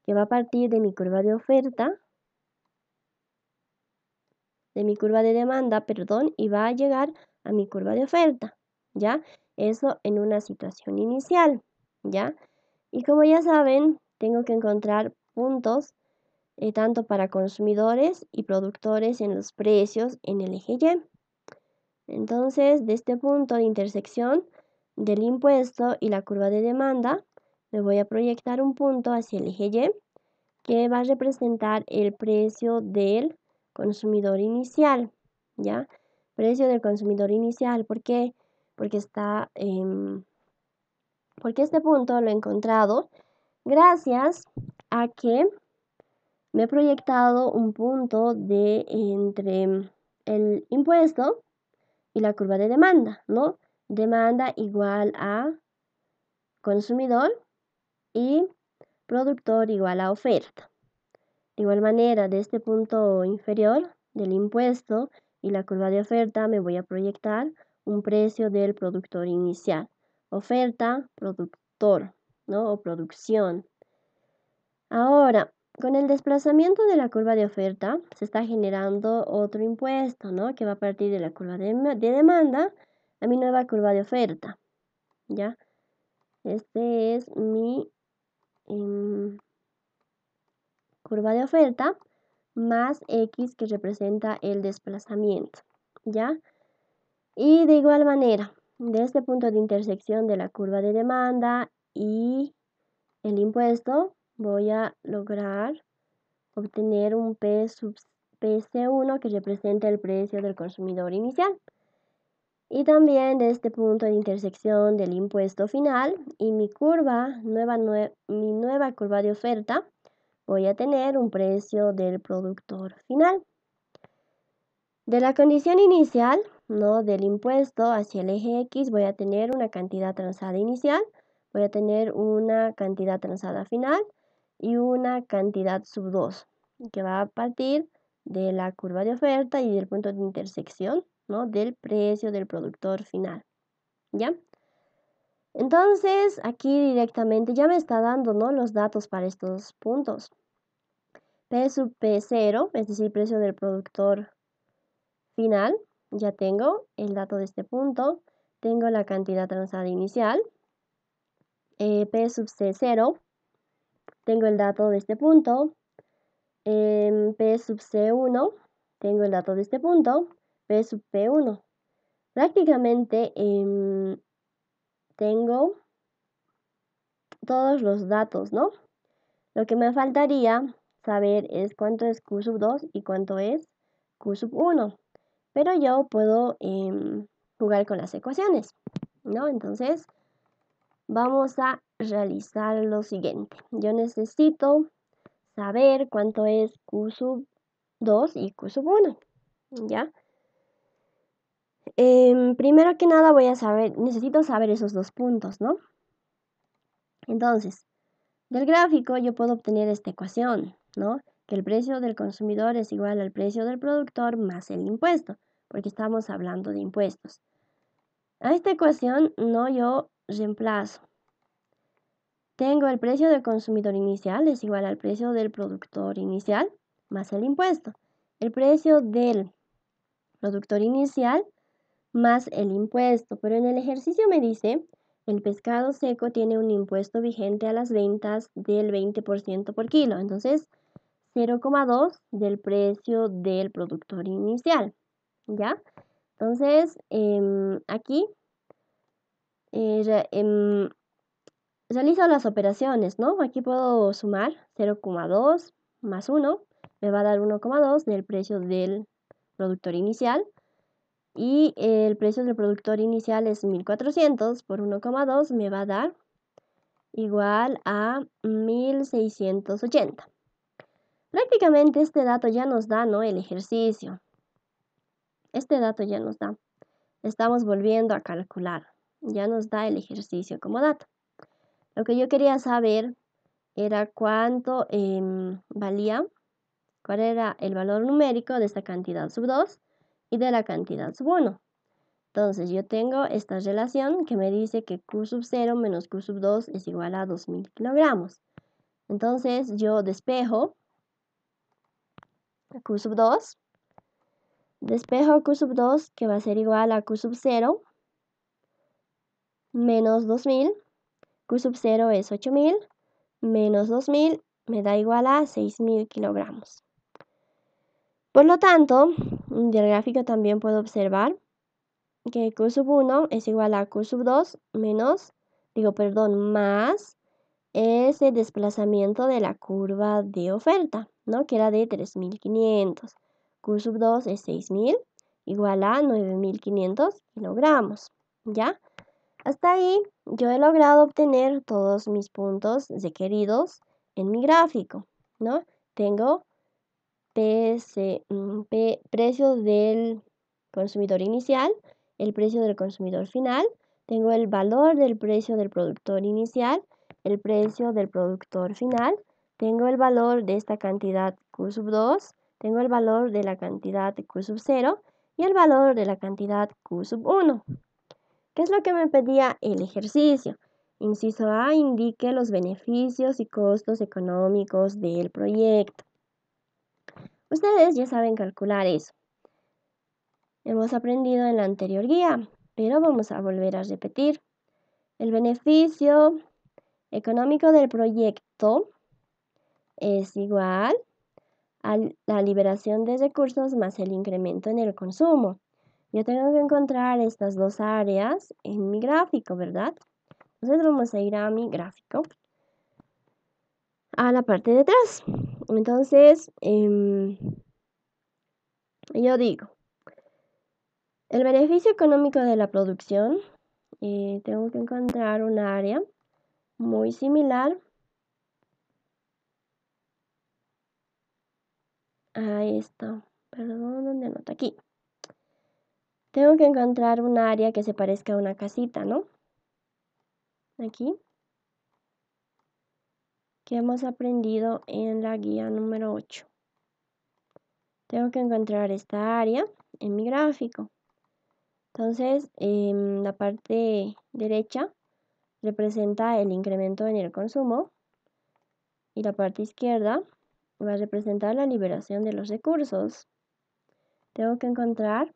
que va a partir de mi curva de oferta, de mi curva de demanda, perdón, y va a llegar a mi curva de oferta, ¿ya? Eso en una situación inicial, ¿ya? Y como ya saben, tengo que encontrar puntos tanto para consumidores y productores en los precios en el eje Y. Entonces, de este punto de intersección del impuesto y la curva de demanda, me voy a proyectar un punto hacia el eje Y que va a representar el precio del consumidor inicial, ¿ya? Precio del consumidor inicial, ¿por qué? Porque porque este punto lo he encontrado gracias a que me he proyectado un punto de entre el impuesto y la curva de demanda, ¿no? Demanda igual a consumidor y productor igual a oferta. De igual manera, de este punto inferior del impuesto y la curva de oferta me voy a proyectar un precio del productor inicial. Oferta, productor, ¿no? O producción. Ahora, con el desplazamiento de la curva de oferta se está generando otro impuesto, ¿no? Que va a partir de la curva de demanda a mi nueva curva de oferta, ¿ya? Este es mi curva de oferta más X que representa el desplazamiento, ¿ya? Y de igual manera, de este punto de intersección de la curva de demanda y el impuesto, voy a lograr obtener un P sub PC1 que representa el precio del consumidor inicial. Y también de este punto de intersección del impuesto final y mi nueva curva de oferta, voy a tener un precio del productor final. De la condición inicial, ¿no? Del impuesto hacia el eje X, voy a tener una cantidad transada inicial, voy a tener una cantidad transada final y una cantidad sub 2, que va a partir de la curva de oferta y del punto de intersección, ¿no? Del precio del productor final, ¿ya? Entonces, aquí directamente ya me está dando, ¿no? Los datos para estos puntos. P sub P0, es decir, precio del productor final, ya tengo el dato de este punto, tengo la cantidad transada inicial, P sub C0, tengo el dato de este punto, P sub C1, tengo el dato de este punto, P sub P1. Prácticamente tengo todos los datos, ¿no? Lo que me faltaría saber es cuánto es Q sub 2 y cuánto es Q sub 1. Pero yo puedo jugar con las ecuaciones, ¿no? Entonces, vamos a realizar lo siguiente. Yo necesito saber cuánto es Q sub 2 y Q sub 1, ¿ya? Primero que nada necesito saber esos dos puntos, ¿no? Entonces, del gráfico yo puedo obtener esta ecuación, ¿no? Que el precio del consumidor es igual al precio del productor más el impuesto, porque estamos hablando de impuestos. A esta ecuación no yo reemplazo. Tengo el precio del consumidor inicial es igual al precio del productor inicial más el impuesto. El precio del productor inicial más el impuesto, pero en el ejercicio me dice el pescado seco tiene un impuesto vigente a las ventas del 20% por kilo, entonces 0,2 del precio del productor inicial, ¿ya? Entonces, aquí realizo las operaciones, ¿no? Aquí puedo sumar 0,2 más 1, me va a dar 1,2 del precio del productor inicial. Y el precio del productor inicial es 1400 por 1,2 me va a dar igual a 1680. Prácticamente este dato ya nos da, ¿no? El ejercicio. Este dato ya nos da. Estamos volviendo a calcular. Ya nos da el ejercicio como dato. Lo que yo quería saber era cuánto valía, cuál era el valor numérico de esta cantidad sub 2 y de la cantidad sub 1. Entonces yo tengo esta relación que me dice que Q sub 0 menos Q sub 2 es igual a 2000 kilogramos. Entonces yo despejo Q sub 2, despejo Q sub 2 que va a ser igual a Q sub 0 menos 2000, Q sub 0 es 8000, menos 2000 me da igual a 6000 kilogramos. Por lo tanto, del gráfico también puedo observar que Q sub 1 es igual a Q sub 2 más ese desplazamiento de la curva de oferta, ¿no? Que era de 3500. Q sub 2 es 6000, igual a 9500 kilogramos, ¿ya? Hasta ahí yo he logrado obtener todos mis puntos requeridos en mi gráfico, ¿no? Tengo precio del consumidor inicial, el precio del consumidor final, Tengo el valor del precio del productor inicial, el precio del productor final, tengo el valor de esta cantidad Q sub 2, tengo el valor de la cantidad Q sub 0 y el valor de la cantidad Q sub 1. ¿Qué es lo que me pedía el ejercicio? Inciso A, indique los beneficios y costos económicos del proyecto. Ustedes ya saben calcular eso. Hemos aprendido en la anterior guía, pero vamos a volver a repetir. El beneficio económico del proyecto es igual a la liberación de recursos más el incremento en el consumo. Yo tengo que encontrar estas dos áreas en mi gráfico, ¿verdad? Entonces vamos a ir a mi gráfico, a la parte de atrás. Entonces, yo digo, el beneficio económico de la producción, tengo que encontrar un área muy similar a esta. Perdón, ¿dónde anota? Aquí. Tengo que encontrar un área que se parezca a una casita, ¿no? Aquí. Que hemos aprendido en la guía número 8. Tengo que encontrar esta área en mi gráfico. Entonces, la parte derecha representa el incremento en el consumo y la parte izquierda va a representar la liberación de los recursos. Tengo que encontrar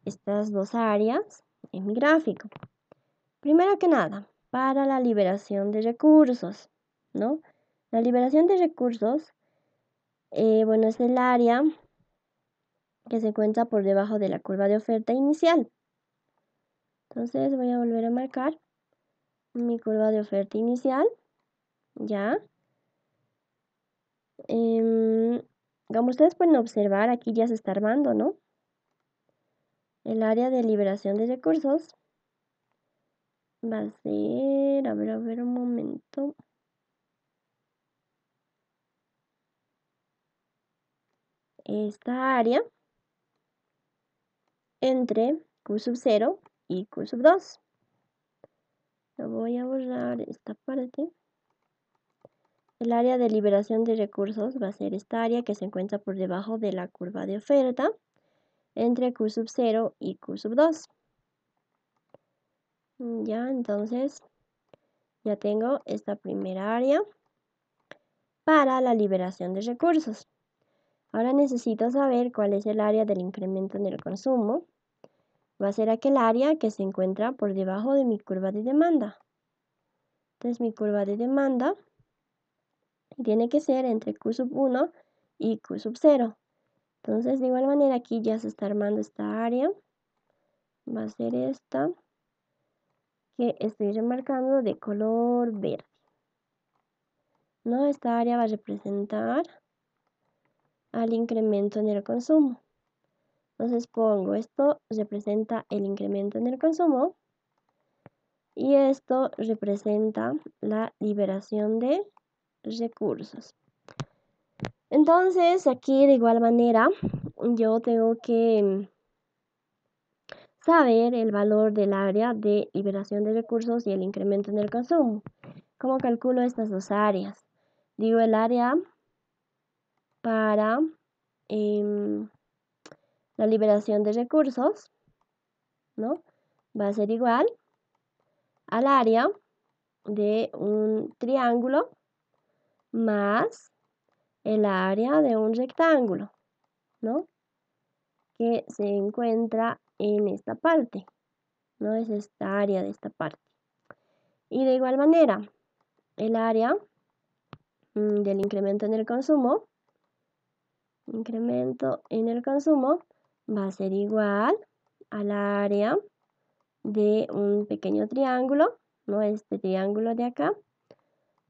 estas dos áreas en mi gráfico. Primero que nada, para la liberación de recursos, ¿no? La liberación de recursos, bueno, es el área que se encuentra por debajo de la curva de oferta inicial. Entonces voy a volver a marcar mi curva de oferta inicial, ya. Como ustedes pueden observar, aquí ya se está armando, ¿no? El área de liberación de recursos va a ser, a ver un momento. Esta área entre Q sub 0 y Q sub 2. Lo voy a borrar esta parte. El área de liberación de recursos va a ser esta área que se encuentra por debajo de la curva de oferta entre Q sub 0 y Q sub 2. Ya, entonces ya tengo esta primera área para la liberación de recursos. Ahora necesito saber cuál es el área del incremento en el consumo. Va a ser aquel área que se encuentra por debajo de mi curva de demanda. Entonces mi curva de demanda tiene que ser entre Q sub 1 y Q sub 0. Entonces de igual manera aquí ya se está armando esta área. Va a ser esta que estoy remarcando de color verde. ¿No? Esta área va a representar al incremento en el consumo. Entonces pongo esto representa el incremento en el consumo y esto representa la liberación de recursos. Entonces aquí de igual manera yo tengo que saber el valor del área de liberación de recursos y el incremento en el consumo. ¿Cómo calculo estas dos áreas? Digo el área para la liberación de recursos, ¿no? Va a ser igual al área de un triángulo más el área de un rectángulo, ¿no? Que se encuentra en esta parte, ¿no? Es esta área de esta parte. Y de igual manera, el área del incremento en el consumo, va a ser igual al área de un pequeño triángulo, ¿no? Este triángulo de acá,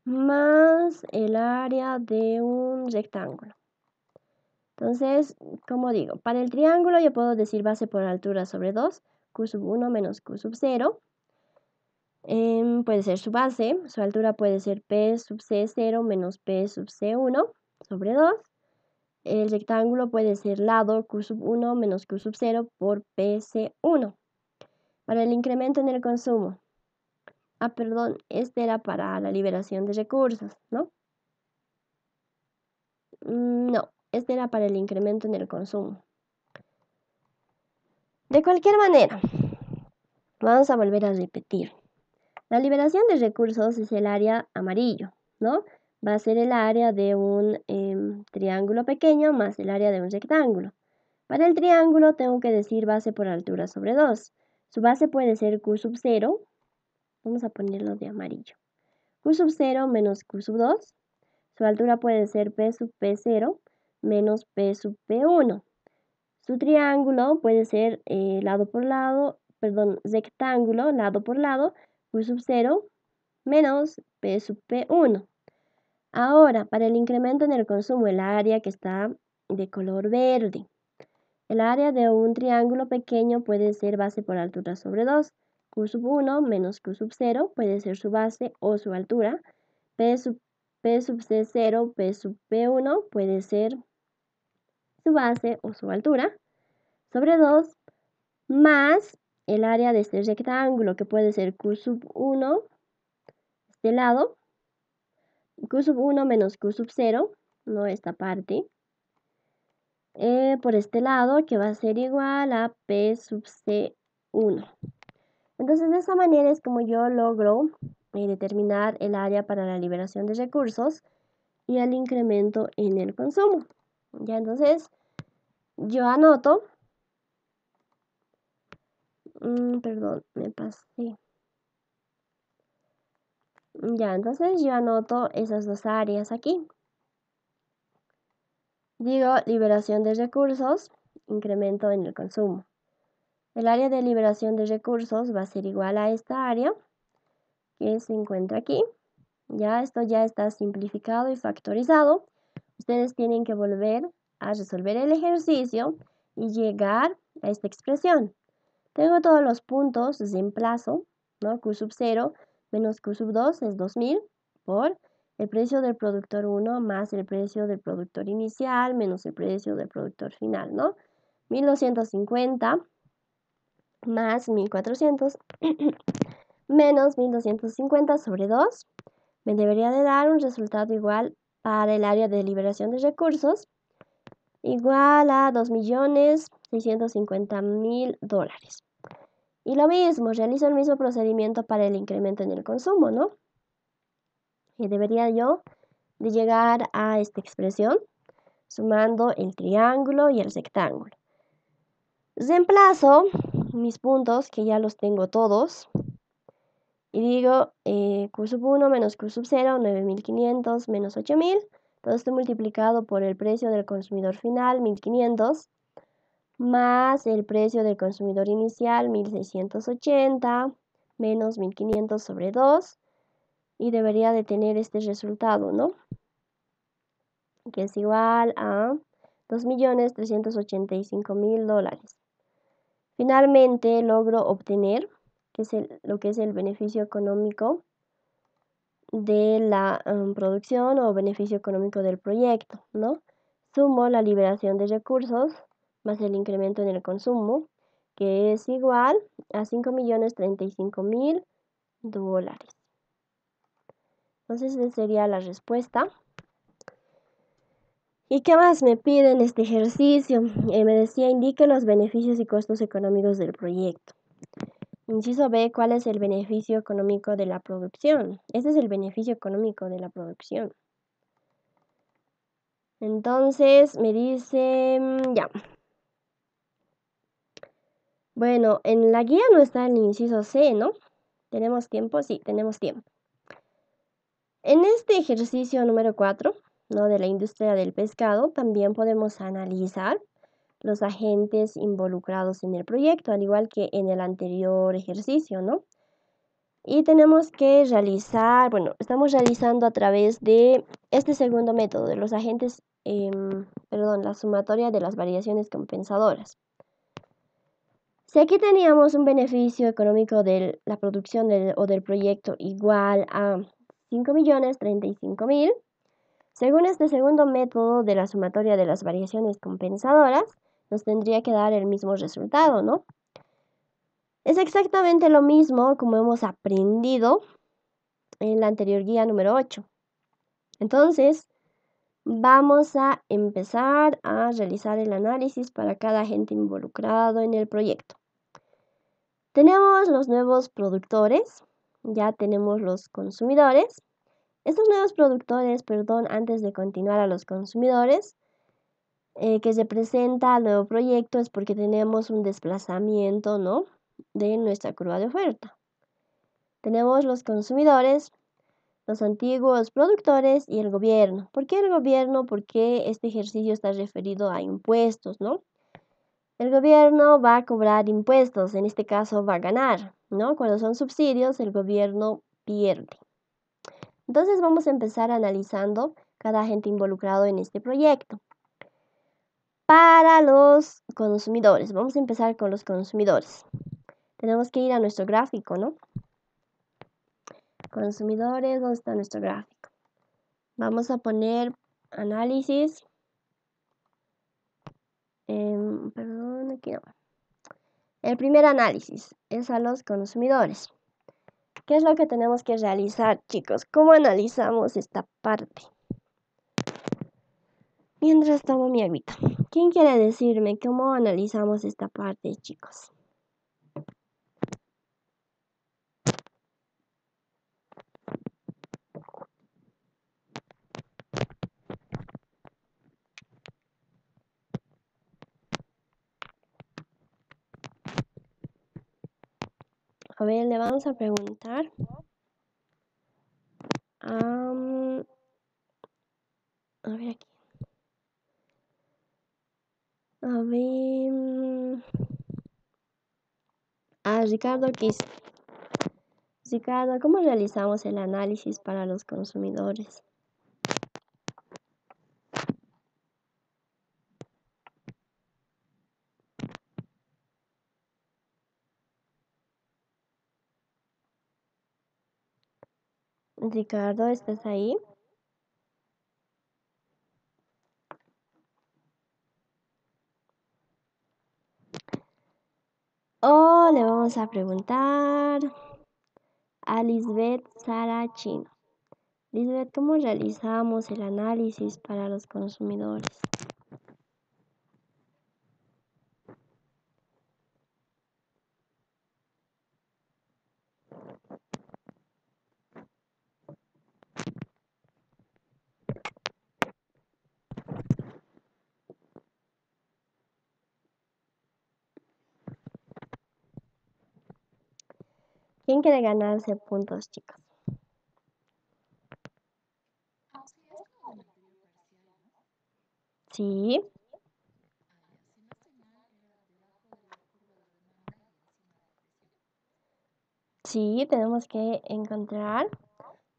más el área de un rectángulo. Entonces, como digo, para el triángulo yo puedo decir base por altura sobre 2, Q sub 1 menos Q sub 0. Puede ser su base, su altura puede ser P sub C0 menos P sub C1 sobre 2. El rectángulo puede ser lado Q sub 1 menos Q sub 0 por PC1. Para el incremento en el consumo. Perdón, este era para la liberación de recursos, ¿no? No, este era para el incremento en el consumo. De cualquier manera, vamos a volver a repetir. La liberación de recursos es el área amarillo, ¿no? Va a ser el área de un triángulo pequeño más el área de un rectángulo. Para el triángulo tengo que decir base por altura sobre 2. Su base puede ser Q sub 0. Vamos a ponerlo de amarillo. Q sub 0 menos Q sub 2. Su altura puede ser P sub P0 menos P sub P1. Su triángulo puede ser rectángulo, lado por lado, Q sub 0 menos P sub P1. Ahora, para el incremento en el consumo, el área que está de color verde. El área de un triángulo pequeño puede ser base por altura sobre 2. Q sub 1 menos Q sub 0 puede ser su base o su altura. P sub C0, P sub P1 puede ser su base o su altura. Sobre 2 más el área de este rectángulo que puede ser Q sub 1, este lado. Q sub 1 menos Q sub 0, no esta parte. Por este lado que va a ser igual a P sub C1. Entonces de esa manera es como yo logro determinar el área para la liberación de recursos y el incremento en el consumo. Ya, entonces yo anoto, perdón, me pasé. Ya, entonces yo anoto esas dos áreas aquí. Digo liberación de recursos, incremento en el consumo. El área de liberación de recursos va a ser igual a esta área que se encuentra aquí. Ya esto ya está simplificado y factorizado. Ustedes tienen que volver a resolver el ejercicio y llegar a esta expresión. Tengo todos los puntos, reemplazo, ¿no? Q sub 0 menos Q sub 2 es 2000 por el precio del productor 1 más el precio del productor inicial menos el precio del productor final, ¿no? 1250 más 1400 menos 1250 sobre 2 me debería de dar un resultado igual para el área de liberación de recursos igual a $2.650.000. Y lo mismo, realizo el mismo procedimiento para el incremento en el consumo, ¿no? Y debería yo de llegar a esta expresión sumando el triángulo y el rectángulo. Reemplazo mis puntos, que ya los tengo todos, y digo Q sub 1 menos Q sub 0, 9.500 menos 8.000. Todo esto multiplicado por el precio del consumidor final, 1.500, más el precio del consumidor inicial, 1.680, menos 1.500 sobre 2. Y debería de tener este resultado, ¿no? Que es igual a $2.385.000. Finalmente logro obtener lo que es el beneficio económico de la producción o beneficio económico del proyecto, ¿no? Sumo la liberación de recursos más el incremento en el consumo, que es igual a $5.035.000. Entonces esa sería la respuesta. ¿Y qué más me pide en este ejercicio? Me decía, indique los beneficios y costos económicos del proyecto. Inciso B, ¿cuál es el beneficio económico de la producción? Ese es el beneficio económico de la producción. Entonces me dice, ya. Bueno, en la guía no está el inciso C, ¿no? ¿Tenemos tiempo? Sí, tenemos tiempo. En este ejercicio número 4, ¿no? De la industria del pescado, también podemos analizar los agentes involucrados en el proyecto, al igual que en el anterior ejercicio, ¿no? Y tenemos que realizar, bueno, estamos realizando a través de este segundo método de los agentes, la sumatoria de las variaciones compensadoras. Si aquí teníamos un beneficio económico de la producción o del proyecto igual a 5.035.000, según este segundo método de la sumatoria de las variaciones compensadoras, nos tendría que dar el mismo resultado, ¿no? Es exactamente lo mismo como hemos aprendido en la anterior guía número 8. Entonces, vamos a empezar a realizar el análisis para cada agente involucrado en el proyecto. Tenemos los nuevos productores, ya tenemos los consumidores. Estos nuevos productores, antes de continuar a los consumidores, que se presenta al nuevo proyecto es porque tenemos un desplazamiento, ¿no?, de nuestra curva de oferta. Tenemos los consumidores, los antiguos productores y el gobierno. ¿Por qué el gobierno? Porque este ejercicio está referido a impuestos, ¿no? El gobierno va a cobrar impuestos, en este caso va a ganar, ¿no? Cuando son subsidios, el gobierno pierde. Entonces vamos a empezar analizando cada agente involucrado en este proyecto. Para los consumidores, vamos a empezar con los consumidores. Tenemos que ir a nuestro gráfico, ¿no? Consumidores, ¿dónde está nuestro gráfico? Vamos a poner análisis. Perdón, aquí no. El primer análisis es a los consumidores. ¿Qué es lo que tenemos que realizar, chicos? ¿Cómo analizamos esta parte? Mientras tomo mi agüita. ¿Quién quiere decirme cómo analizamos esta parte, chicos? A ver, le vamos a preguntar. A ver aquí. A ver. Ricardo Kiss. Ricardo, ¿cómo realizamos el análisis para los consumidores? Ricardo, ¿estás ahí? O le vamos a preguntar a Lisbeth Sarachino. Lisbeth, ¿cómo realizamos el análisis para los consumidores? ¿Quién quiere ganarse puntos, chicos? Sí. Sí, tenemos que encontrar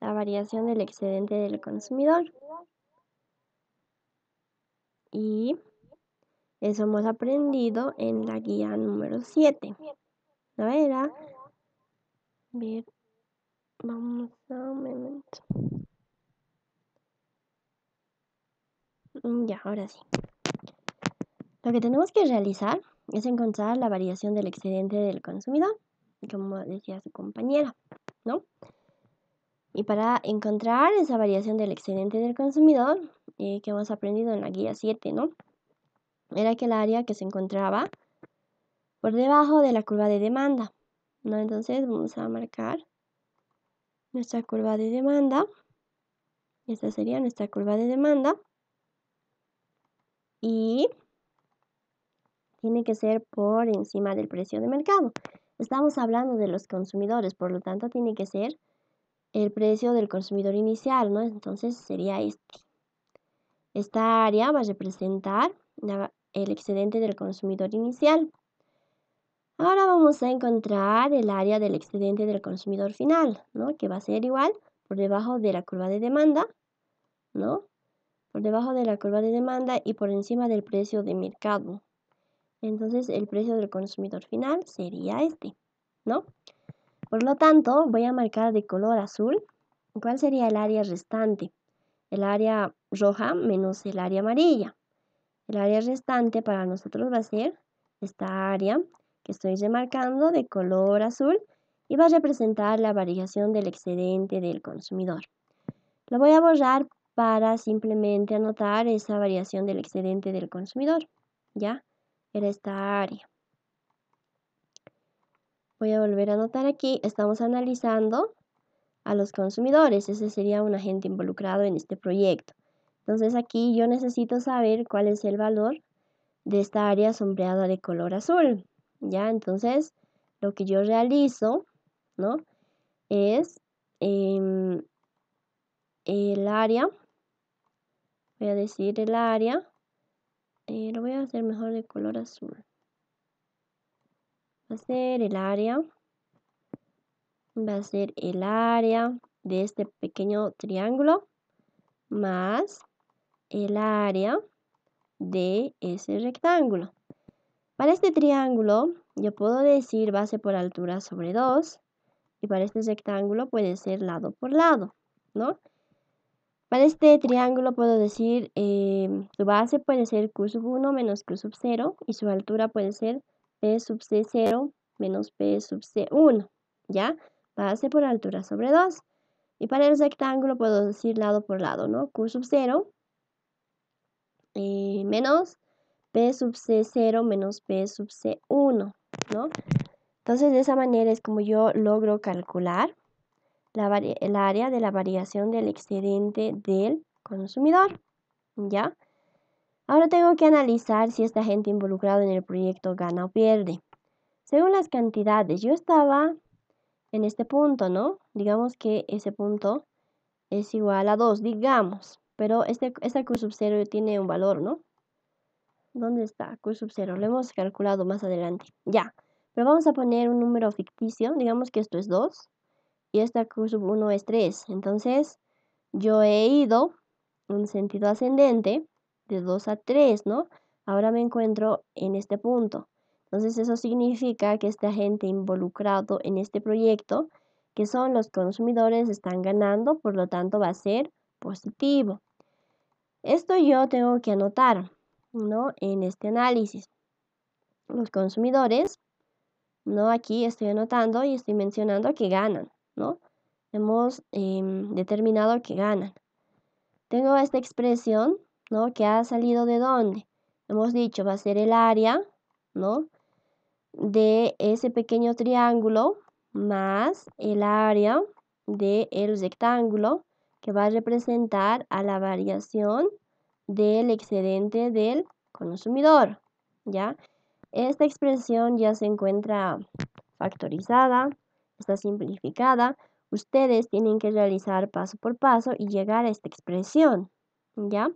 la variación del excedente del consumidor. Y eso hemos aprendido en la guía número 7. ¿No era? Bien. Vamos a un momento. Ya, ahora sí. Lo que tenemos que realizar es encontrar la variación del excedente del consumidor, como decía su compañera, ¿no? Y para encontrar esa variación del excedente del consumidor, que hemos aprendido en la guía 7, ¿no?, era aquel área que se encontraba por debajo de la curva de demanda, ¿no? Entonces vamos a marcar nuestra curva de demanda. Esta sería nuestra curva de demanda. Y tiene que ser por encima del precio de mercado. Estamos hablando de los consumidores, por lo tanto tiene que ser el precio del consumidor inicial, ¿no? Entonces sería este. Esta área va a representar el excedente del consumidor inicial. Ahora vamos a encontrar el área del excedente del consumidor final, ¿no?, que va a ser igual por debajo de la curva de demanda, ¿no?, por debajo de la curva de demanda y por encima del precio de mercado. Entonces el precio del consumidor final sería este, ¿no? Por lo tanto, voy a marcar de color azul cuál sería el área restante. El área roja menos el área amarilla. El área restante para nosotros va a ser esta área que estoy remarcando de color azul y va a representar la variación del excedente del consumidor. Lo voy a borrar para simplemente anotar esa variación del excedente del consumidor. ¿Ya? Era esta área. Voy a volver a anotar aquí. Estamos analizando a los consumidores. Ese sería un agente involucrado en este proyecto. Entonces aquí yo necesito saber cuál es el valor de esta área sombreada de color azul. ¿Ya? Entonces lo que yo realizo, ¿no? Es el área. Voy a decir el área. Lo voy a hacer mejor de color azul. Va a ser el área. Va a ser el área de este pequeño triángulo más el área de ese rectángulo. Para este triángulo yo puedo decir base por altura sobre 2 y para este rectángulo puede ser lado por lado, ¿no? Para este triángulo puedo decir su base puede ser Q sub 1 menos Q sub 0 y su altura puede ser P sub C0 menos P sub C1, ¿ya? Base por altura sobre 2. Y para el rectángulo puedo decir lado por lado, ¿no? Q sub 0 menos P sub C0 menos P sub C1, ¿no? Entonces de esa manera es como yo logro calcular el área de la variación del excedente del consumidor, ¿ya? Ahora tengo que analizar si este agente involucrado en el proyecto gana o pierde. Según las cantidades, yo estaba en este punto, ¿no? Digamos que ese punto es igual a 2, digamos. Pero esta Q sub 0 tiene un valor, ¿no? ¿Dónde está Q sub 0? Lo hemos calculado más adelante. Ya. Pero vamos a poner un número ficticio. Digamos que esto es 2. Y esta Q sub 1 es 3. Entonces, yo he ido en sentido ascendente de 2 a 3, ¿no? Ahora me encuentro en este punto. Entonces, eso significa que este agente involucrado en este proyecto, que son los consumidores, están ganando, por lo tanto va a ser positivo. Esto yo tengo que anotar, ¿no? En este análisis. Los consumidores, ¿no? Aquí estoy anotando y estoy mencionando que ganan, ¿no? Hemos determinado que ganan. Tengo esta expresión, ¿no? Que ha salido de dónde. Hemos dicho va a ser el área, ¿no? De ese pequeño triángulo más el área del rectángulo que va a representar a la variación del excedente del consumidor, ¿ya? Esta expresión ya se encuentra factorizada, está simplificada. Ustedes tienen que realizar paso por paso y llegar a esta expresión, ¿ya?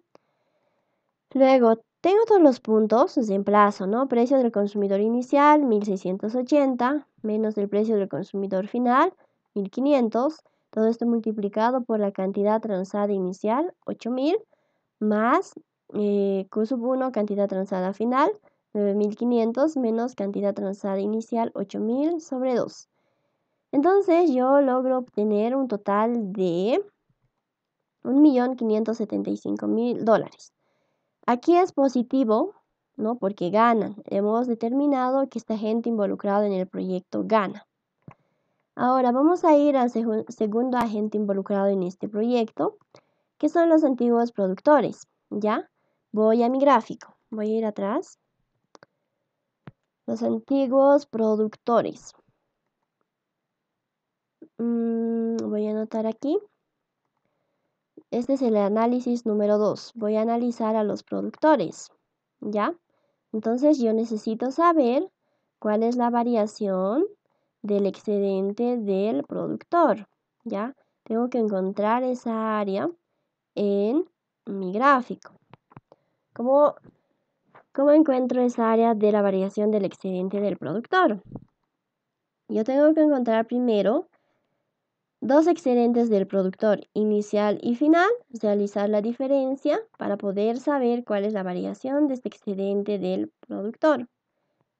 Luego, tengo todos los puntos, reemplazo, ¿no? Precio del consumidor inicial, 1.680, menos el precio del consumidor final, 1.500. Todo esto multiplicado por la cantidad transada inicial, 8.000, más Q sub 1, cantidad transada final, 9.500, menos cantidad transada inicial, 8.000 sobre 2. Entonces, yo logro obtener un total de $1.575.000. Aquí es positivo, ¿no? Porque ganan. Hemos determinado que esta gente involucrada en el proyecto gana. Ahora vamos a ir al segundo agente involucrado en este proyecto, que son los antiguos productores, ¿ya? Voy a mi gráfico. Voy a ir atrás. Los antiguos productores. Voy a anotar aquí. Este es el análisis número 2. Voy a analizar a los productores, ¿ya? Entonces yo necesito saber cuál es la variación del excedente del productor, ¿ya? Tengo que encontrar esa área en mi gráfico. ¿Cómo encuentro esa área de la variación del excedente del productor? Yo tengo que encontrar primero dos excedentes del productor inicial y final, realizar la diferencia para poder saber cuál es la variación de este excedente del productor.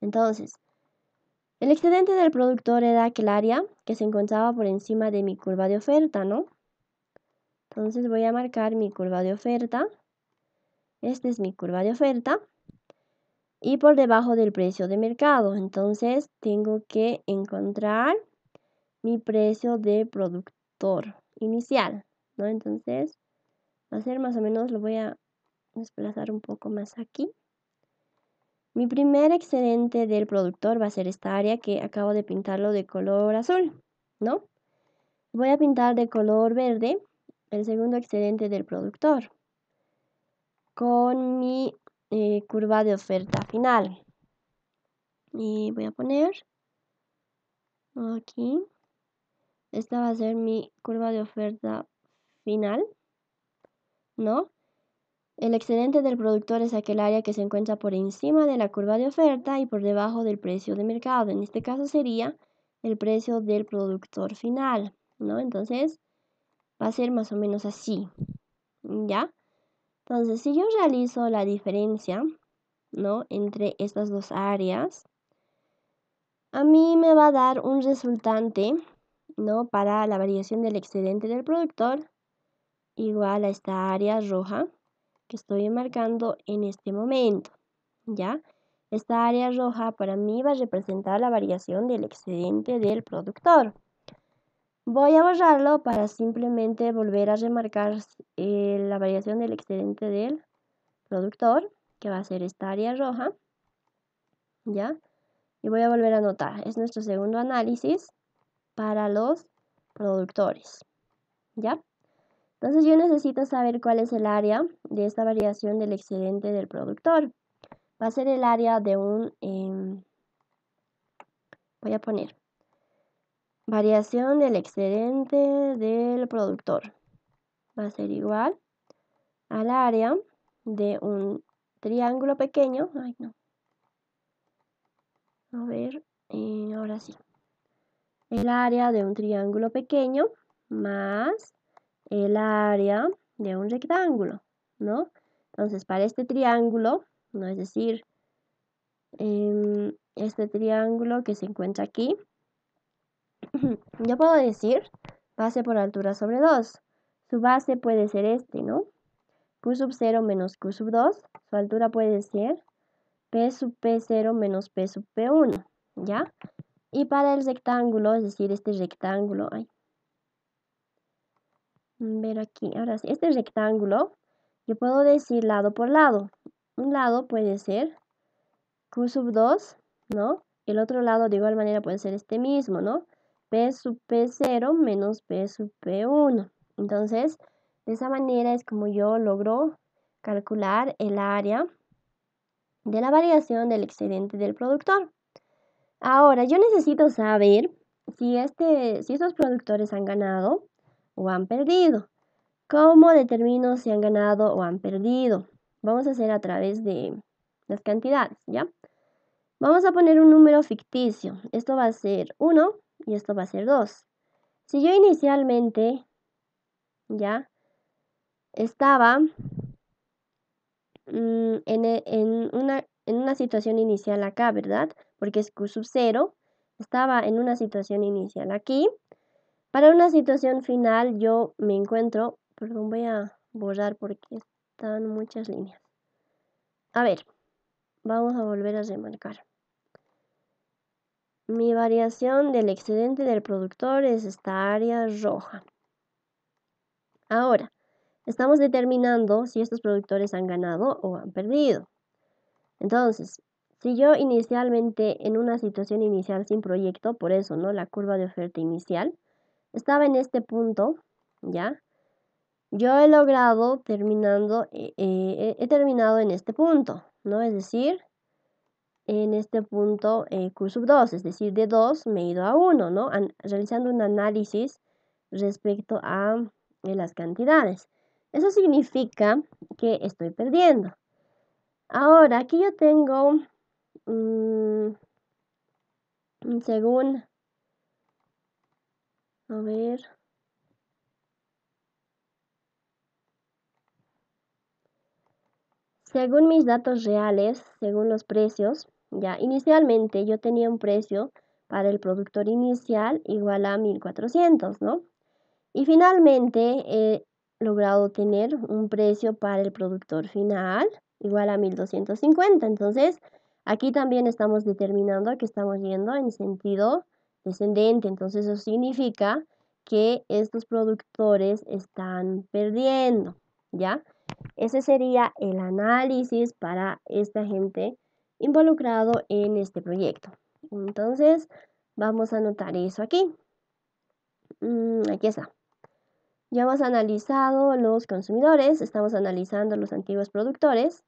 Entonces, el excedente del productor era aquel área que se encontraba por encima de mi curva de oferta, ¿no? Entonces voy a marcar mi curva de oferta. Esta es mi curva de oferta. y por debajo del precio de mercado. Entonces tengo que encontrar mi precio de productor inicial, ¿no? Entonces va a ser más o menos, lo voy a desplazar un poco más aquí. Mi primer excedente del productor va a ser esta área que acabo de pintarlo de color azul, ¿no? Voy a pintar de color verde el segundo excedente del productor con mi curva de oferta final. Y voy a poner aquí, esta va a ser mi curva de oferta final, ¿no? El excedente del productor es aquel área que se encuentra por encima de la curva de oferta y por debajo del precio de mercado. En este caso sería el precio del productor final, ¿no? Entonces va a ser más o menos así, ¿ya? Entonces, si yo realizo la diferencia, ¿no?, entre estas dos áreas, a mí me va a dar un resultante, ¿no?, para la variación del excedente del productor igual a esta área roja que estoy marcando en este momento, ¿ya? Esta área roja para mí va a representar la variación del excedente del productor. Voy a borrarlo para simplemente volver a remarcar la variación del excedente del productor, que va a ser esta área roja, ¿ya? Y voy a volver a anotar. Es nuestro segundo análisis para los productores, ¿ya? Entonces yo necesito saber cuál es el área de esta variación del excedente del productor. Va a ser el área de un, voy a poner, variación del excedente del productor. Va a ser igual al área de un triángulo pequeño. Ay, no. A ver, ahora sí. El área de un triángulo pequeño más el área de un rectángulo, ¿no? Entonces, para este triángulo, ¿no? Es decir, este triángulo que se encuentra aquí, yo puedo decir base por altura sobre 2. Su base puede ser este, ¿no? Q sub 0 menos Q sub 2. Su altura puede ser P sub P0 menos P sub P1, ¿ya? Y para el rectángulo, es decir, este rectángulo, ver aquí, ahora sí, este rectángulo, yo puedo decir lado por lado. Un lado puede ser Q sub 2, ¿no? El otro lado de igual manera puede ser este mismo, ¿no? P sub P0 menos P sub P1. Entonces, de esa manera es como yo logro calcular el área de la variación del excedente del productor. Ahora, yo necesito saber si estos productores han ganado o han perdido. ¿Cómo determino si han ganado o han perdido? Vamos a hacer a través de las cantidades, ¿ya? Vamos a poner un número ficticio. Esto va a ser 1 y esto va a ser 2. Si yo inicialmente, ¿ya?, estaba en una situación inicial acá, ¿verdad? Porque es Q sub 0. Estaba en una situación inicial aquí. Para una situación final yo me encuentro, perdón, voy a borrar porque están muchas líneas. A ver, vamos a volver a remarcar. Mi variación del excedente del productor es esta área roja. Ahora, estamos determinando si estos productores han ganado o han perdido. Entonces, si yo inicialmente en una situación inicial sin proyecto, por eso, ¿no?, la curva de oferta inicial, estaba en este punto, ¿ya? Yo he logrado he terminado en este punto, ¿no? Es decir, en este punto Q sub 2, es decir, de 2 me he ido a 1, ¿no? Realizando un análisis respecto a las cantidades. Eso significa que estoy perdiendo. Ahora, aquí yo tengo, según, a ver, según mis datos reales, según los precios, ya inicialmente yo tenía un precio para el productor inicial igual a 1400, ¿no? Y finalmente he logrado tener un precio para el productor final igual a 1250. Entonces, Aquí también estamos determinando que estamos yendo en sentido descendente, entonces eso significa que estos productores están perdiendo, ¿ya? Ese sería el análisis para esta gente involucrado en este proyecto. Entonces, vamos a anotar eso aquí. Aquí está. Ya hemos analizado los consumidores, estamos analizando los antiguos productores.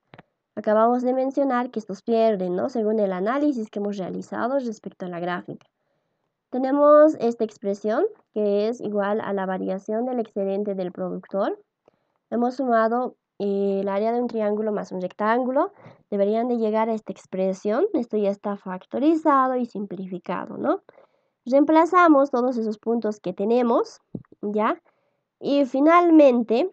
Acabamos de mencionar que estos pierden, ¿no? Según el análisis que hemos realizado respecto a la gráfica. Tenemos esta expresión que es igual a la variación del excedente del productor. Hemos sumado el área de un triángulo más un rectángulo. Deberían de llegar a esta expresión. Esto ya está factorizado y simplificado, ¿no? Reemplazamos todos esos puntos que tenemos, ¿ya? Y finalmente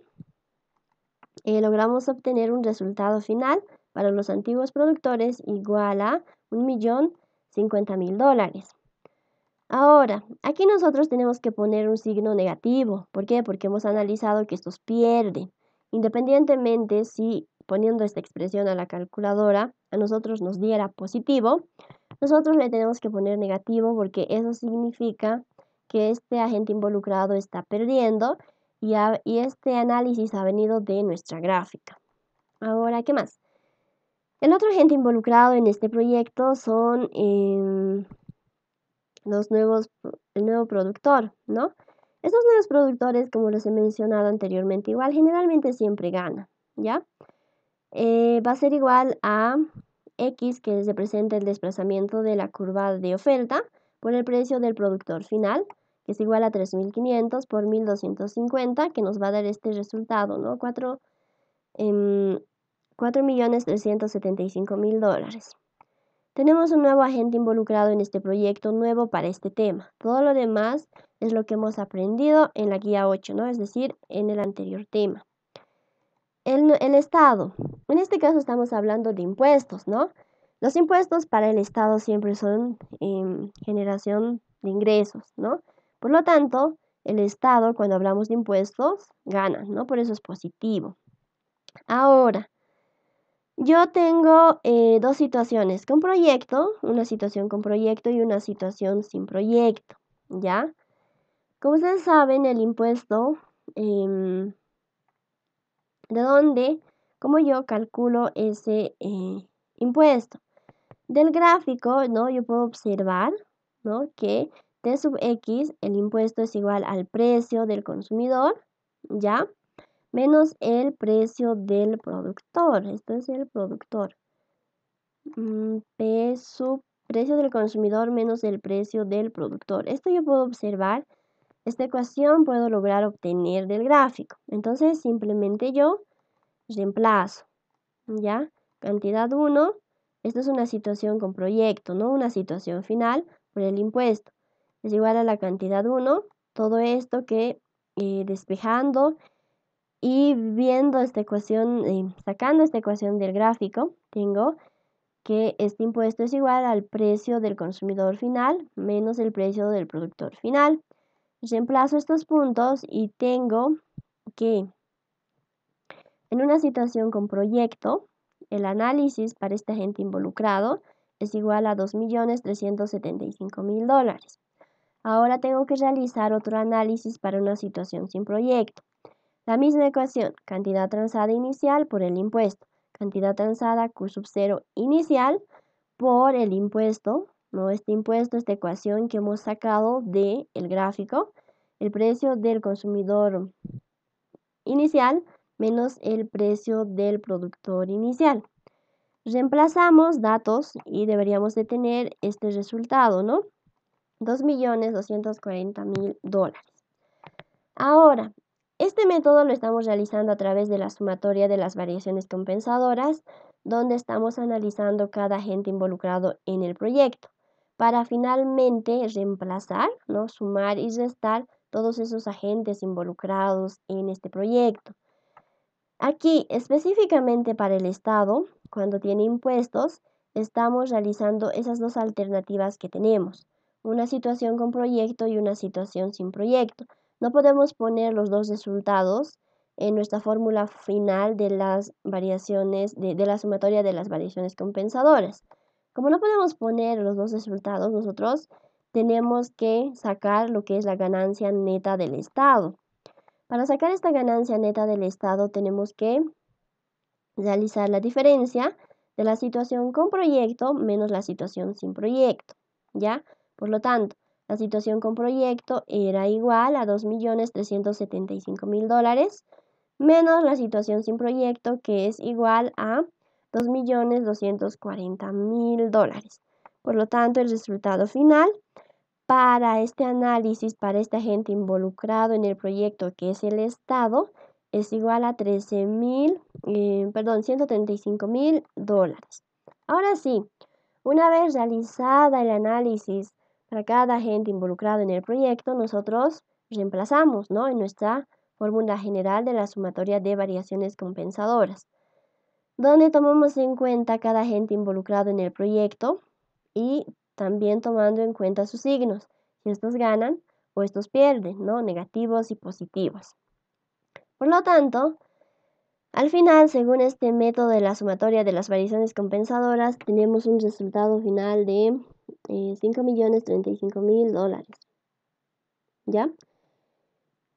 logramos obtener un resultado final para los antiguos productores igual a $1.050.000. Ahora, aquí nosotros tenemos que poner un signo negativo. ¿Por qué? Porque hemos analizado que estos pierden. Independientemente si poniendo esta expresión a la calculadora a nosotros nos diera positivo, nosotros le tenemos que poner negativo porque eso significa que este agente involucrado está perdiendo y este análisis ha venido de nuestra gráfica. Ahora, ¿qué más? El otro agente involucrado en este proyecto son el nuevo productor, ¿no? Estos nuevos productores, como los he mencionado anteriormente, igual generalmente siempre ganan, ¿ya? Va a ser igual a X, que representa el desplazamiento de la curva de oferta por el precio del productor final, que es igual a 3.500 por 1.250, que nos va a dar este resultado, ¿no? 4.375.000 dólares. Tenemos un nuevo agente involucrado en este proyecto nuevo para este tema. Todo lo demás es lo que hemos aprendido en la guía 8, ¿no? Es decir, en el anterior tema. El Estado. En este caso estamos hablando de impuestos, ¿no? Los impuestos para el Estado siempre son generación de ingresos, ¿no? Por lo tanto, el Estado, cuando hablamos de impuestos, gana, ¿no? Por eso es positivo. Ahora, yo tengo dos situaciones con proyecto, una situación con proyecto y una situación sin proyecto, ¿ya? Como ustedes saben, el impuesto, ¿de dónde? ¿Cómo yo calculo ese impuesto? Del gráfico, ¿no? Yo puedo observar, ¿no? Que T sub X, el impuesto es igual al precio del consumidor, ¿ya? Menos el precio del productor. Esto es el productor. P sub precio del consumidor menos el precio del productor. Esto yo puedo observar. Esta ecuación puedo lograr obtener del gráfico. Entonces simplemente yo reemplazo, ¿ya? Cantidad 1. Esto es una situación con proyecto, ¿no? Una situación final por el impuesto. Es igual a la cantidad 1. Todo esto que despejando y viendo esta ecuación, sacando esta ecuación del gráfico, tengo que este impuesto es igual al precio del consumidor final menos el precio del productor final. Reemplazo estos puntos y tengo que en una situación con proyecto, el análisis para este agente involucrado es igual a $2.375.000. Ahora tengo que realizar otro análisis para una situación sin proyecto. La misma ecuación, cantidad transada inicial por el impuesto, cantidad transada Q sub 0 inicial por el impuesto, ¿no? Este impuesto, esta ecuación que hemos sacado del gráfico, el precio del consumidor inicial menos el precio del productor inicial. Reemplazamos datos y deberíamos de tener este resultado, ¿no? $2.240.000. Ahora, este método lo estamos realizando a través de la sumatoria de las variaciones compensadoras, donde estamos analizando cada agente involucrado en el proyecto, para finalmente reemplazar, ¿no? Sumar y restar todos esos agentes involucrados en este proyecto. Aquí, específicamente para el Estado, cuando tiene impuestos, estamos realizando esas dos alternativas que tenemos, una situación con proyecto y una situación sin proyecto. No podemos poner los dos resultados en nuestra fórmula final de las variaciones, de la sumatoria de las variaciones compensadoras. Como no podemos poner los dos resultados, nosotros tenemos que sacar lo que es la ganancia neta del estado. Para sacar esta ganancia neta del estado tenemos que realizar la diferencia de la situación con proyecto menos la situación sin proyecto, ¿ya? Por lo tanto, la situación con proyecto era igual a $2.375.000 menos la situación sin proyecto, que es igual a $2.240.000. Por lo tanto, el resultado final para este análisis, para esta gente involucrado en el proyecto, que es el Estado, es igual a $135.000. Ahora sí, una vez realizada el análisis para cada agente involucrado en el proyecto, nosotros reemplazamos, ¿no?, en nuestra fórmula general de la sumatoria de variaciones compensadoras, donde tomamos en cuenta cada agente involucrado en el proyecto y también tomando en cuenta sus signos, si estos ganan o estos pierden, ¿no?, negativos y positivos. Por lo tanto, al final, según este método de la sumatoria de las variaciones compensadoras, tenemos un resultado final de $5.035.000. ¿Ya?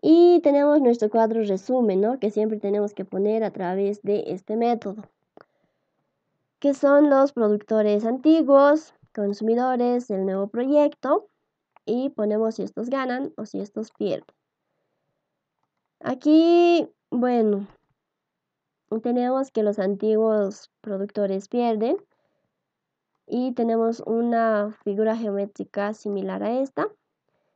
Y tenemos nuestro cuadro resumen, ¿no?, que siempre tenemos que poner a través de este método, que son los productores antiguos, consumidores del nuevo proyecto, y ponemos si estos ganan o si estos pierden. Aquí, bueno, tenemos que los antiguos productores pierden y tenemos una figura geométrica similar a esta.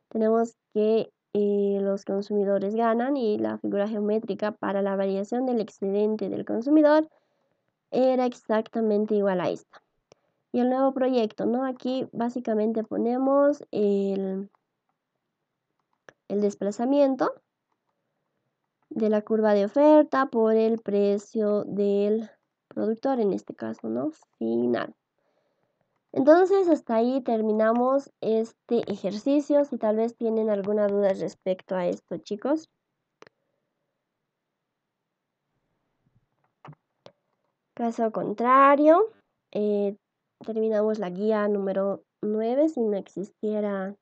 Tenemos que los consumidores ganan y la figura geométrica para la variación del excedente del consumidor era exactamente igual a esta. Y el nuevo proyecto, ¿no? Aquí básicamente ponemos el desplazamiento de la curva de oferta por el precio del productor, en este caso, ¿no?, final. Entonces, hasta ahí terminamos este ejercicio. Si tal vez tienen alguna duda respecto a esto, chicos. Caso contrario, terminamos la guía número 9 si no existieran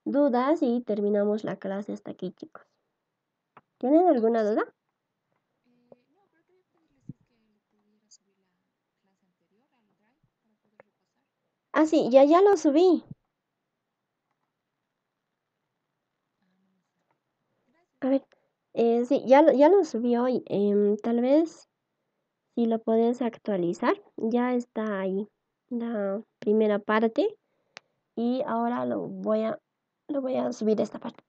dudas y terminamos la clase hasta aquí, chicos. ¿Tienen alguna duda? No, pero quería pedirles si es que le pudiera subir la clase anterior al Drive para poder repasar. Ah, sí, ya lo subí. Ah, no me sale. Gracias. A ver, sí, ya lo subí hoy. Tal vez si lo puedes actualizar, ya está ahí la primera parte y ahora lo voy a subir esta parte.